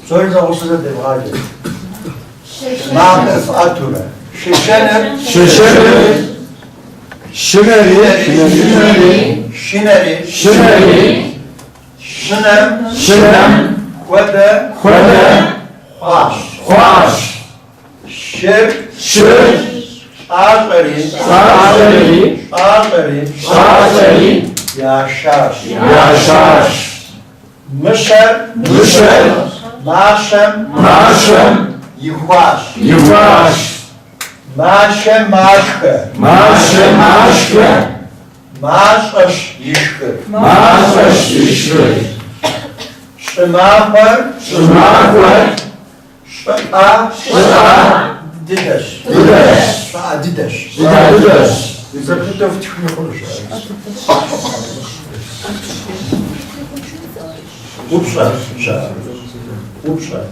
Sonra da olsa da devam edin. Ma'rif atura. Şişenem. Şeşeri. Şineri. Şineri. Şineri. Şinem. Şinem. Kvede. Kvede. Haş. Hoş. Şir. Şir. Ağzeri. Sazeri. Ağzeri. Sazeri. Yaşar. Yaşar. Mışer. Müşer. Maşem. Marşem. Yuhar. Yuvaş. Maşem maşke. Marşem. Marşke. Maşış yişkı. Marşeş. Yişri. Şımahır. Şımaklar. Şı'a. Şı'a. Dideş. Dideş. Şı'a dideş. Dideş. Bize bir de fıtıkını konuşuyoruz. Upsa. Şı'a. Upsa.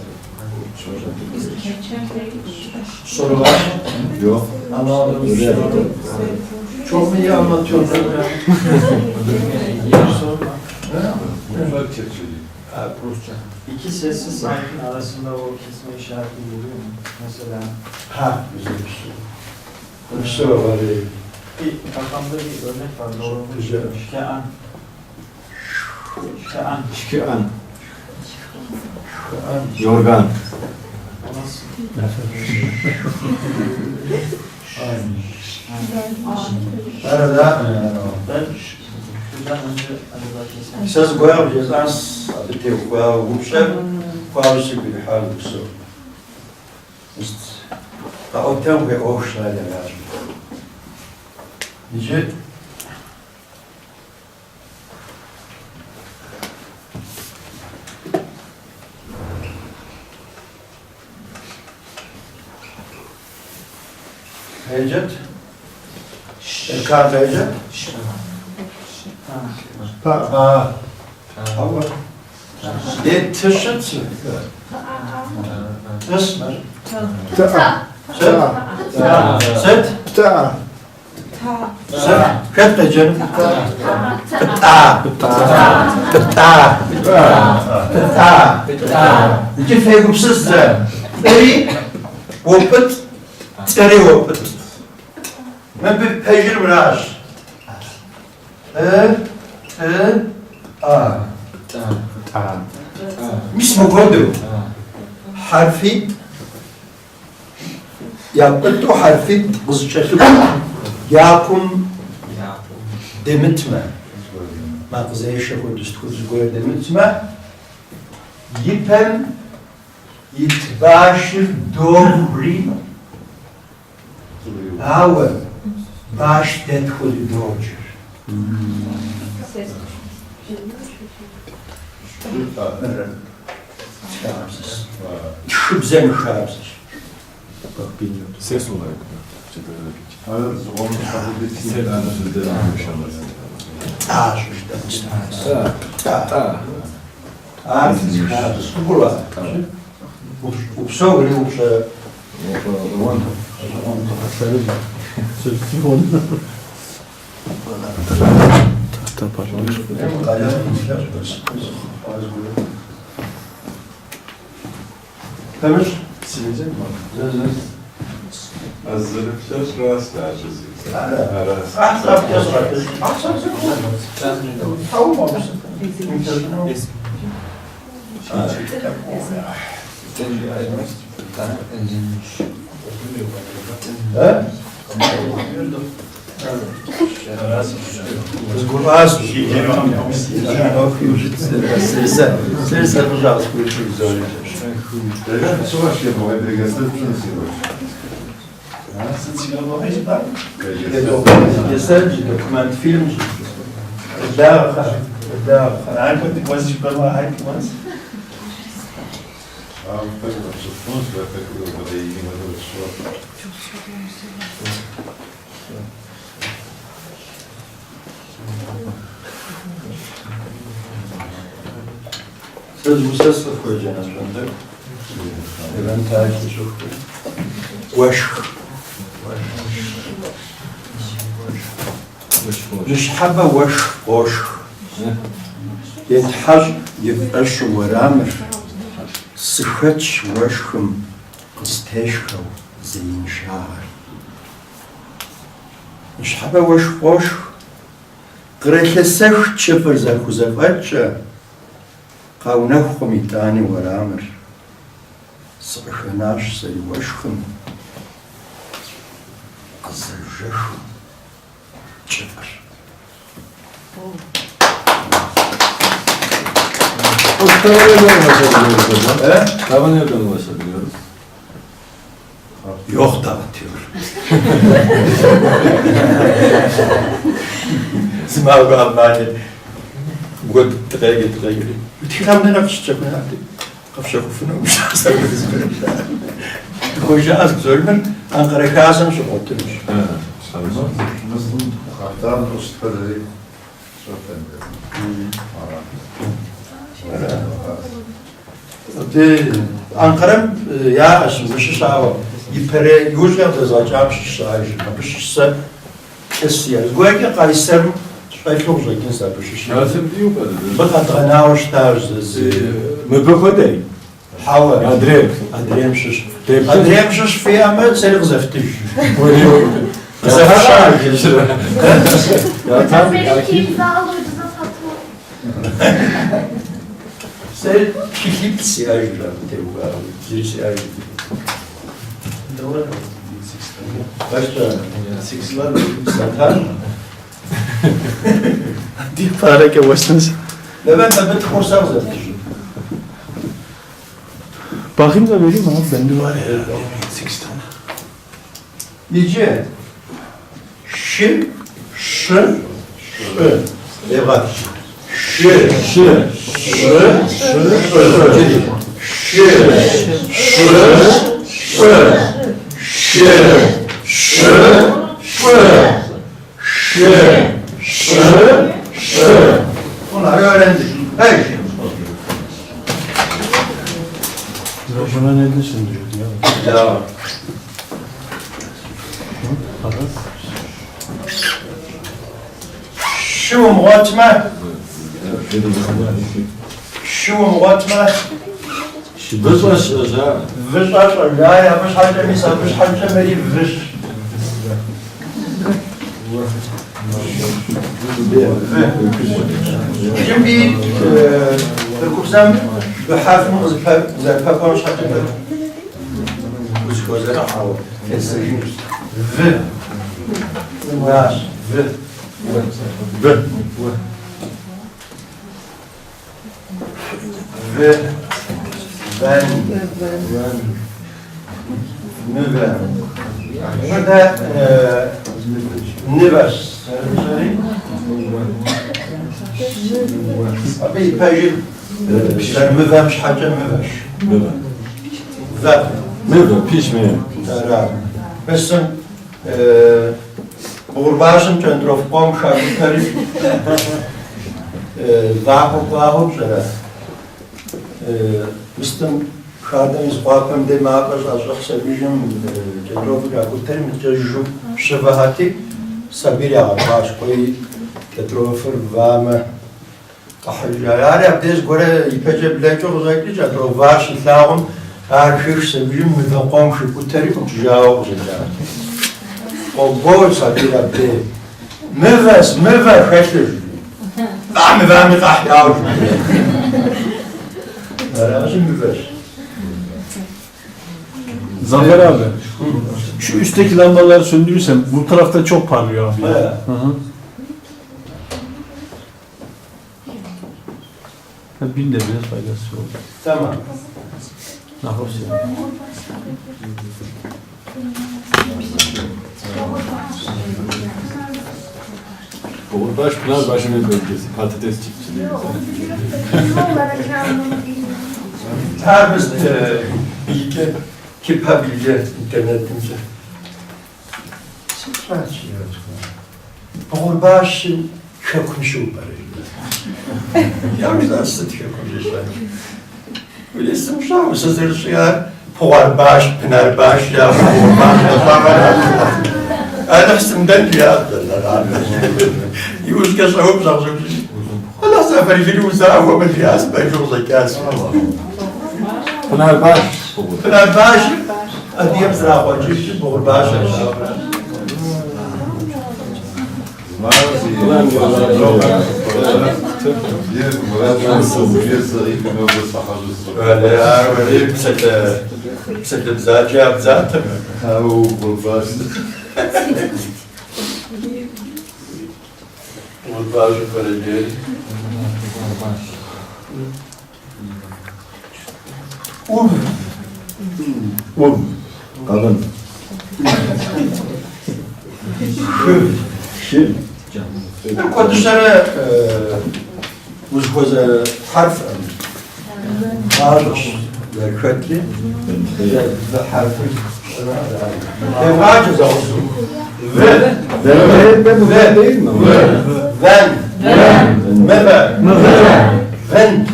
Soru var mı? Yok. Anlamadım. Çok mu iyi anlatıyorsun ya? İki sessiz harfin arasında o kesme işareti buluyor mu? Mesela Ha, güzel bir şey. Bir şey var. bir kafamda bir örnek var. Doğru mu? Güzel. Şean. Şean. Şikan. Yorgan. O nasıl? Arada Ben şuradan önce acaba kesme. Esas koyamayacağız. Az adı tev koyamayacağız. Koyamayacağız bir hal yoksa. İşte. O tem ve o şahane var. Nice? Hecet. Erkan Hecet. Ha. Ama. De tışıt. Tısmır. Set. Ta. Set. Kaç canım? Ta. Ta. İki feygupsız da. Eri. Voput. Eri voput. Ben bir pejir mıraş. Mismo kodu. Harfi yapıtı harfi buzçası. Yakum demitme. Mağazaya şakurdust kuzgoya demitme. Yipem yitbaşı dobri. Ava baş detxuli doğucur. Çıkarsız. Şübzen şarsız. Bak bilmiyorum. Ses olarak. Hayır, onu kabul Ses ettiğim anlamında şarsız. Kula. Upsogli upsa. Temiz. Silecek mi? Hazırlıklar rastlaşız. Ahsap yazar. Ahsap Tavuk olmuşsun. He? Zgurvaz. Sersa pожалуйста, включи Суваш je moje brigaste Yeserci dokument film. Daha ben كنت كويس شكرا هاي كويس. так что фунт я так вот и не могу что. Söz bu sesle koyacaksınız bende. Ben takip çok وشخ مش حابة وشخ وشخ يتحج يبقاش ورامر صفتش وشخم قستاشخو زين شعر مش حابة وشخ وشخ قريت لسخ تشفر زاكو زفتشا قاونخم يتاني ورامر صبحناش زي وشخم قزرجخم تشفر O kitaba nereden ulaşabiliyoruz hocam? He? Kitaba nereden ulaşabiliyoruz? Yok dağıtıyor. Smav Almanya. Bu kadar tıkaya geliyor. Ülkekamdan akışacak mı hadi? Kafşa kufuna uçacağız. Koyacağız söylemen. Ankara kağısını çok oturmuş. Nasıl haftan ustaları Ankara ya aslında şu sağ İpere yüzgâda zaten şu sağ bir şey esiyor. Güya Kayseri çok uzak insan bir şey. Nasıl diyor böyle? Bak atanaş tarzı. Mübekodey. Hava. Adrem. Adremşiş fiyamı seni kızaftık. Ya tam Belki imzalı ucuza satma. Sen kilip siyajlar tevuğa. Siyaj. Doğru. Başka. Siksler satar mı? Dik para ki başınız. Ben tabii korsan zaten. Bakayım da vereyim abi. Bende var ya. 8 tane. Nice? Ş, ş, evet. Ş, ş, Bunları öğrendik. Her şey. Buna ne düşündürüyordu ya? Ya. Şu muhatma. Şu muhatma. Vızbaş hocam. Vızbaş la ya mش حاجة مثلا مش حاجة مري vız. Şimdi kursan بحافظ زرفا مش حاجة مري. وش كوزنا حاول. V. Var. V. Ve. Ve. Ben. Nüve. Burada nüves. Abi pejil. Ben müvem şaca müveş. Ve. Meve, pişmeye. Mesela Buğurbaşım Çendrof Kom Şarkıları Vahuk Zara Müslüm Şardemiz Vakım Deme Akaz Azrak Sabijim Çendrof Şarkıları Mütecjum Şevahati Sabir Yağar Baş Koy Çendrofur Vame Yani abdest göre İpece bile çok özellikle Çendrof Vaş İtlağım Arşır Sabijim Mütekom Şarkıları Mütecjavuk Zara Gol sabir abdi. Müves kaçtır. Vami kahyav. Lazım müves. Zafer abi, şu üstteki lambaları söndürürsem bu tarafta çok parlıyor abi. Evet. Hı hı. Bir de biraz faydası oldu. Tamam. Ne yapıyorsun? Buğurbaş Pınarbaşı'nın bölgesi. Patates çiftçiliği. Her biz bilgi, kipa bilgi internetimizde. Sıkıntı yok. Buğurbaş'ın kökünüşü var. Yalnız aslında kökünüşü var. Öyle isim şu an sizler ya Buğurbaş, Pınarbaş ya Buğurbaş ya falan. Ana isimden riyadırlar abi. Yuz kasabım sakın. Allah sefer filusa ve melyas bejur zekas. Pınarbaş. Pınarbaş. Adiyem zraqacı Buğurbaş. Öyle ya, öyle bir bize cevap zaten. Buğurbaş böyle değil. Kalın. Şim. Koduşlara muzkoza harf ağırmış ve kötü ve harfi ve vacız olsun. Ve değil mi? ven meve ven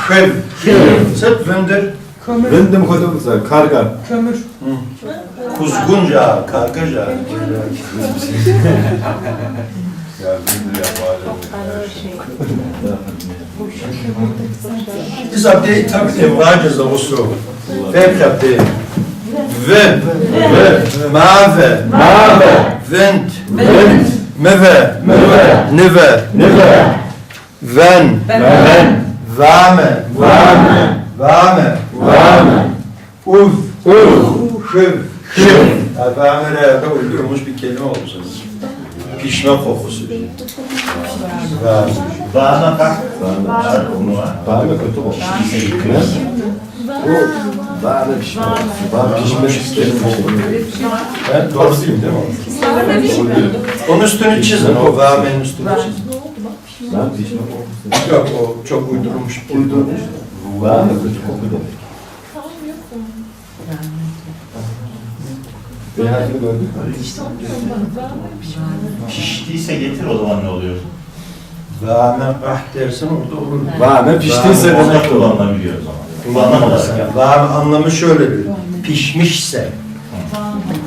şev sırf vendir Vendim kodumuzda karga. Kömür. kuzgunca kargaca biz abdey tabi vacız olsun ve abdey ve mave vent meve neve ven vame uv şiv vame'lere de uydurmuş bir kelime oldu pişme kokusu Bağına bak. Bağına kötü olmuş. Bağına pişme. Bağına pişmek isterim. Ben doğru değil mi? Onun üstünü çizin, o vamenin üstünü çizin. Bağına pişme kokusu. Yok, o çok uydurulmuş. Bağına kötü koku demek. Beyazını gördük mü? Piştiyse getir o zaman ne oluyor? Vame dersen orada olur. Bağına piştiyse Orada demek olur. kullanılabiliyor o zaman. Kullanım olarak yani. Vame anlamı şöyledir. Pişmişse.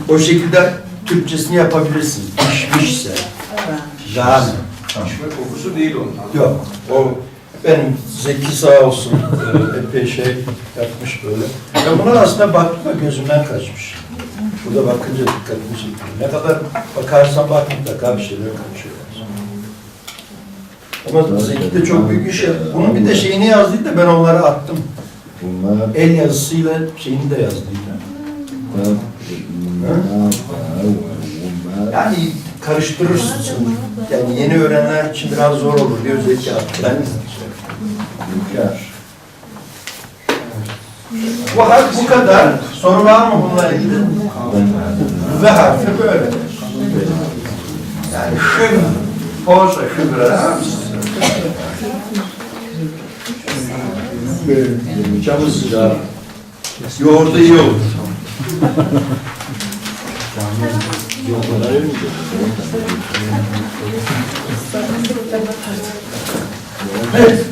O şekilde Türkçesini yapabilirsin. Pişmişse. Vame. Pişme kokusu değil onun. Yok. O benim Zeki sağ olsun epey şey yapmış böyle. Ben buna aslında baktım da gözümden kaçmış. Burada bakınca dikkatimi çekiyor. Ne kadar bakarsan bak mutlaka bir şeyler kaçıyor. Ama Zeki de çok büyük iş yaptı. Bunun bir de şeyini yazdıydı da ben onları attım. Bunlar El yazısıyla şeyini de yazdıydı. Yani karıştırırsın. Yani yeni öğrenenler için biraz zor olur diyor Zeki abi. Ben Hünkâr. Bu harf bu kadar. Soru var mı bununla ilgili? Ve harfi böyle. Yani şın, poğaça, şıbra. Camı sıcağı. Yoğurdu iyi olur. Evet.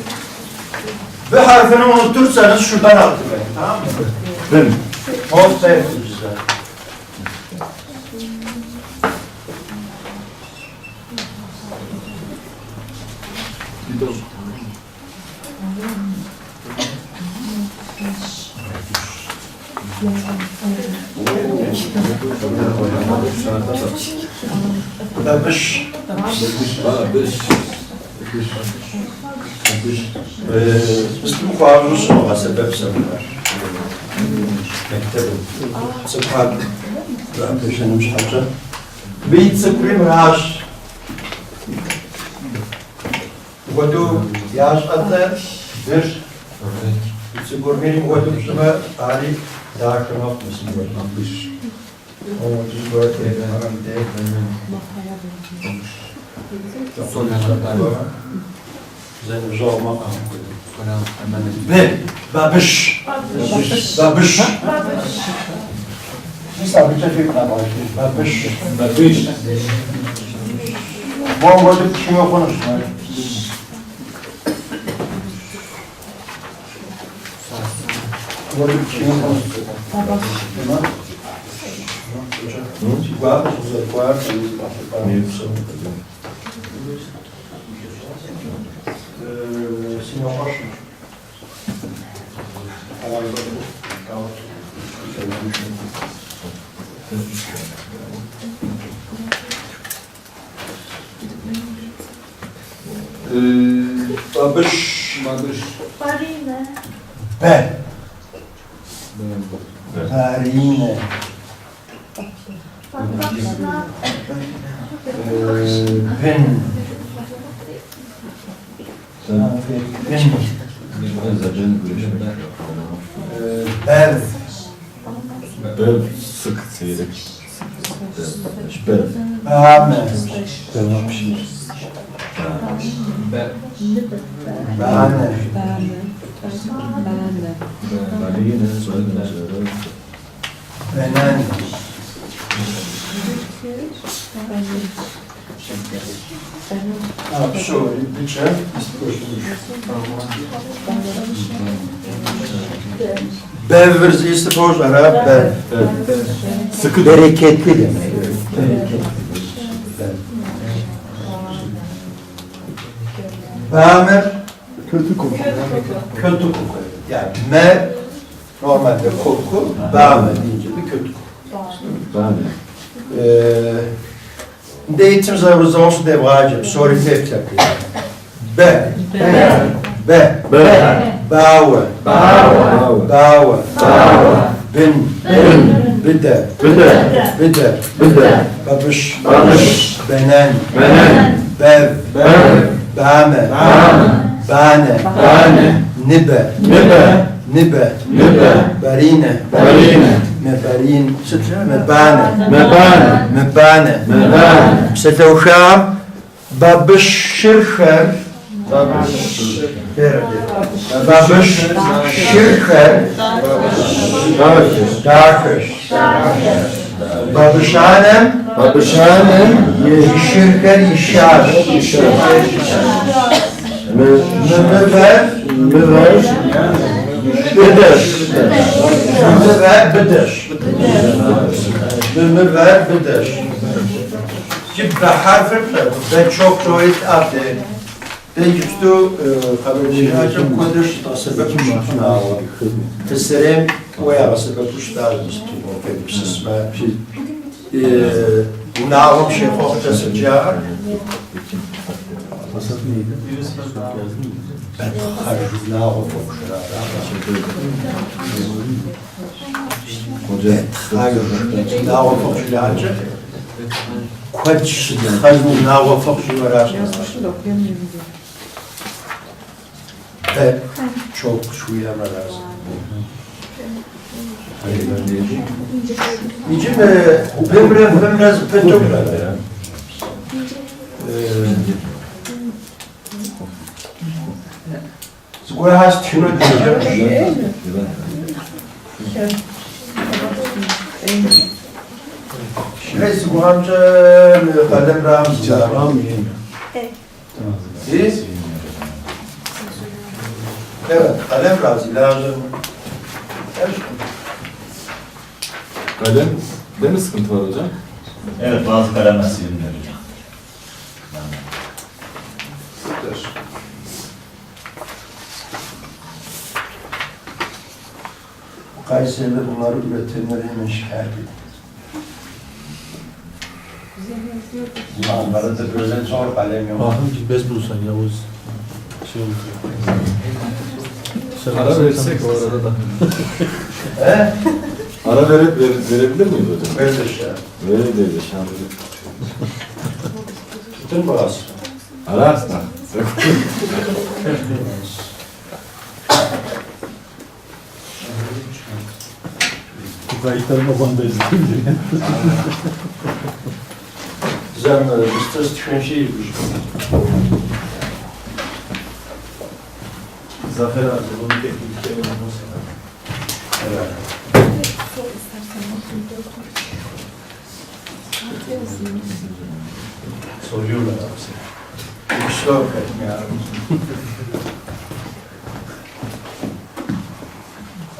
Ve harfini unutursanız şuradan hatırlayın, tamam mı? Ben. Olsa güzel. Babış. Müslüm kuavrusu ona sebep sanırlar. Mektebim. Sıfat. Rabbeşenim şartı. Beyt sıfırım raş. Vodu yaş adı bir. Sıfır benim vodu şuna Ali daha kırmak mısın? Babış. O düz böyle aramda. Zeynep zorma ve babış. Babış. Mesela bir tefek ne var? Babış. Babış. Bombocu kim okunur? Bombocu kim okunur? Guarda, guarda, Signor Roche. Babış. Barine. Ben. Barine. Bakışına. Ben. Ben. Bel sık seyrek. Bel. Bame. Bane. Benen. Şu bütçe Bevverzi istipoz Arap ben. Sıkı Bereketli demek. Bâmer kötü koku. Kötü koku. Yani me normalde koku, bâmer deyince bir kötü koku. De eğitim zararı olsun diye vacip. Sorry tef yapıyor. Be. Be. Bawe. Bawe. Bin. Bide. Babış. Benen. Bev. Bame. Bane. Nibe. Barine. Mebarin. Mebane. ستوشام babış şirker. Babış şirker. Darkış. Babışanem. Şirker işar. Müver. Müver. Şimdi harfim ben çok zoit adı. Ben yüzdü haberciyacım kodur sebep müştuna. Teserem veya sebep müştuna. Sesme. Nağım şefok teseccar. Ben harcı nağım fokşura. Nağım fokşura. kaç hazmına vafak şuara. Yazmışım da okuyamıyorum diye. Evet, çok şuyama lazım. İçim ben biraz çok Zgoya hast şunu diyeceğim. Şurası bu amca kalem Ramazan. Siz? Evet, kalem razı lazım. Kalem de mi sıkıntı var hocam? Evet, bazı kalemler silinmiyor hocam. Kayseri'de bunları üretenleri hemen şikayet ediyor. Ankara'da özel zor kalem yok. Bez bulsan Yavuz. Şey olur. Ara versek o arada da. He? Ara verebilir miyiz hocam? Veririz ya. Verebiliriz şans. Bütün burası. Ara aslında. Bu kayıtları babam da izledi. Zanlı, üstsüz düşen şey yapmış. Zafer abi, bunu teknik olmasın. Evet. Soruyorlar abi seni. Güçlü bakayım ya.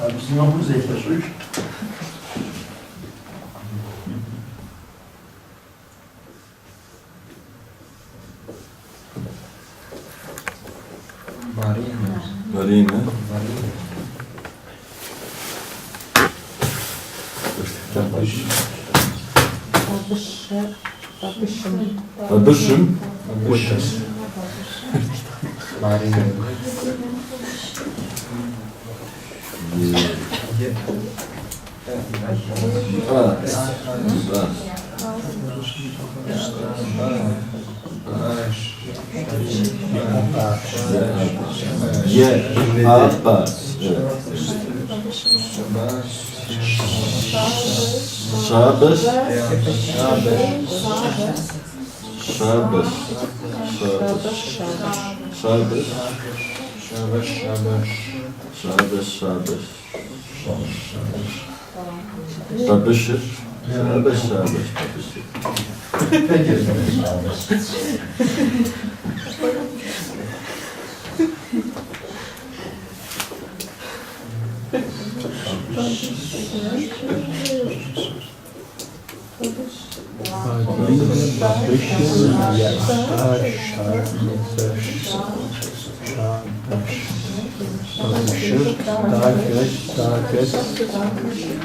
Abi bizim okulumuz yaklaşıyor. Vereyim mi? Babışım. Ye, Abbas. Şabış. Şabış. Şabış. Babışır. Şabış. Peki.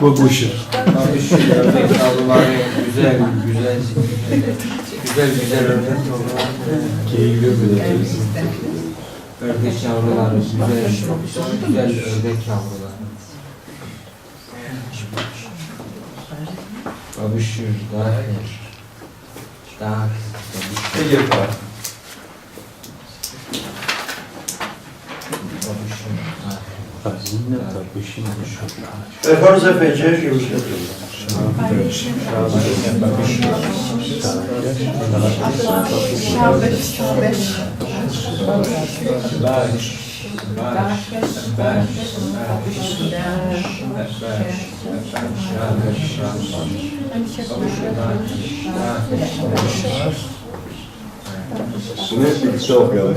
Babuşur. Ördek yavruları güzel ördek yavruları. Keyifli bir Ördek yavruları güzel ördek yavruları. Babuşur, daha Peki efendim. Efendim Zefece görüşürüz. Bunu hep birlikte okuyalım.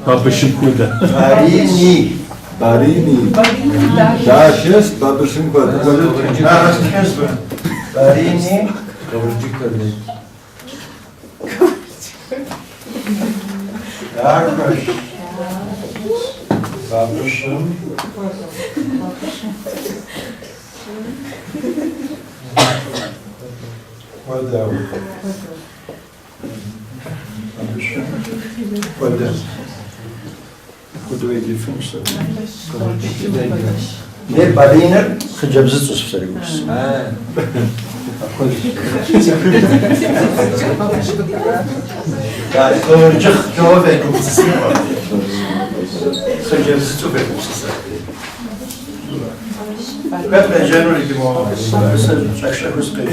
Babışım burada. Barini. Barini. Daşes, babışın kodu. Barini. kıvırcık ördek. Yarmış. Babuşum. Koda. Babuşum. Koda. ve gülfün işte. Ne bariner hıcabızı susferi gülsün. Yani kıvırcık cevap ve gülsün var. Hıcabızı susferi gülsün. Ben Ecem Rıgım oğlum.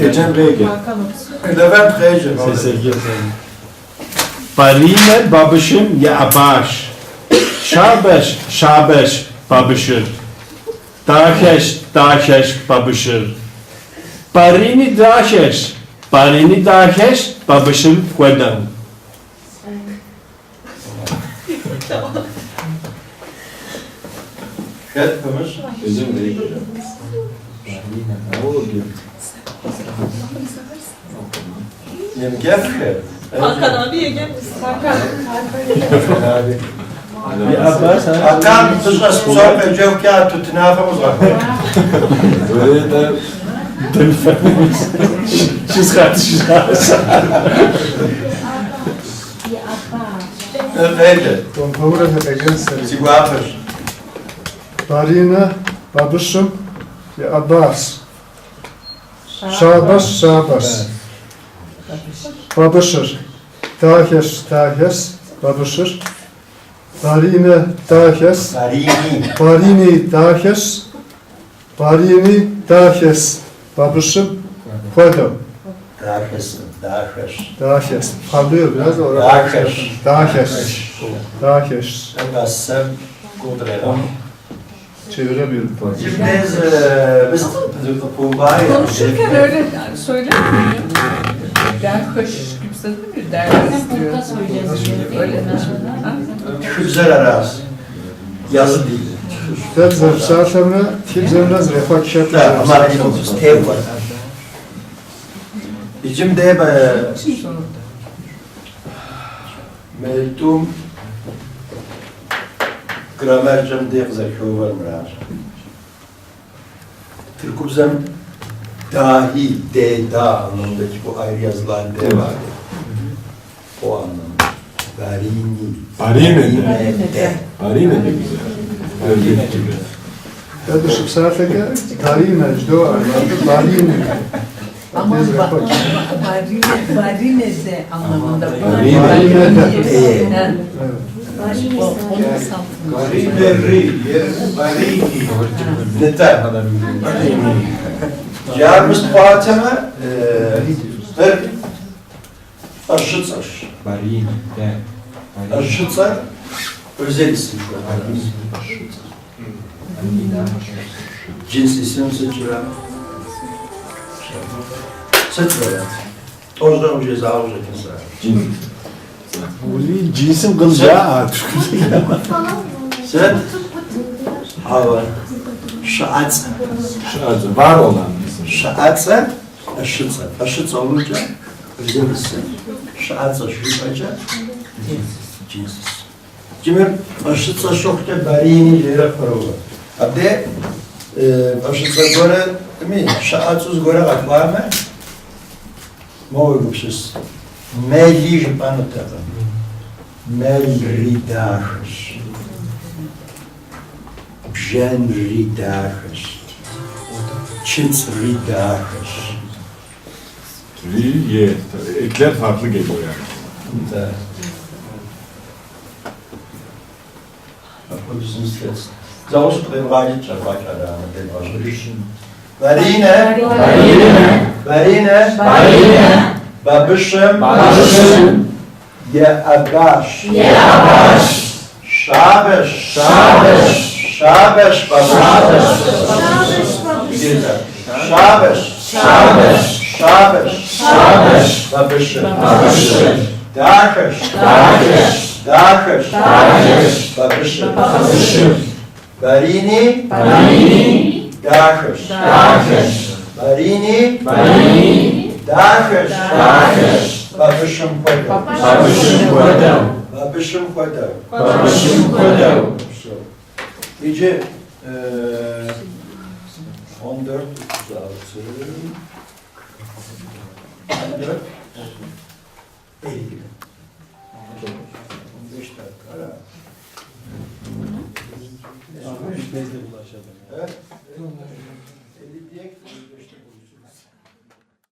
Ecem Rege. Levent Ecem. Barine babışım ya abaş. Şabeş babışır. Dakeş babışır. Barini dakeş babışır kodan. Hepimiz Ecem Rege. Ne olur diyor. yemgefke. Hakan abi yegen misin? Hakan. Bir abaş ha. Hakan tuzla spor ve cevkâ tutinafımız var. Böyle de Şiz kardeşiz. Öyle. Dobra against Siguapır. Barina, babışım, ya Abbas. Şabaş. Babışır. Dahes, babışır. Barine, dahes. Barini, dahes. Babışım, koydum. Dahes. Parlıyor biraz da orada. Dahes. Engassem kudrela. Çeviremiyorum. Şimdi biz bu var ya. Konuşurken öyle yani söylemiyor. Derhoş gibi mi? Derhoş diyor. Öyle mi? Güzel araz. Yazı değil. Tezzer, şartlarına tezeriniz refak şartlar. Da, ama bir tev var. İcim de meldum gramercem de güzel var mı? Türkçem dahi, da anlamındaki bu ayrı yazılan de var. O anlamda. Barine de. Barine de güzel. Öyle gibi. Kardeşim saatlerine tarihi mecdu anlamda barini. Ama barine de anlamında. Neden? Yarımız Fatih'e bir aşıtsaş. Aşıtsa özel isim şu an. Cins isim seçilen. Seçilen. Oradan o ceza olacak insan. Cinsim kılacağı Sen hava şaat Var olan isim. şaatsa aşıtsa. Aşıtsa olunca özel isim. Şaatsa şuysa cins. Cimir aşıtsa şokta barini yere paralı. Abde aşıtsa göre değil mi? Şaatsız göre var mı? Moğulmuşuz. Melli jipanı tabi. Melridahış. Bjenridahış. Çitsridahış. Ye. Ekler farklı geliyor yani. Zaust den Rajit Chavakada, den Osrischen. Barine. Babışım. Ya Agash. Şabeş. Babışım. Şabeş. Babışım. Dakeş. Babışım. Barini. Dakeş. Barini. Dakeş. Babışım koydum. İyice 14, 36, 14, 50. 15 dakika. Bezle bulaşalım. Evet. Eli diyek.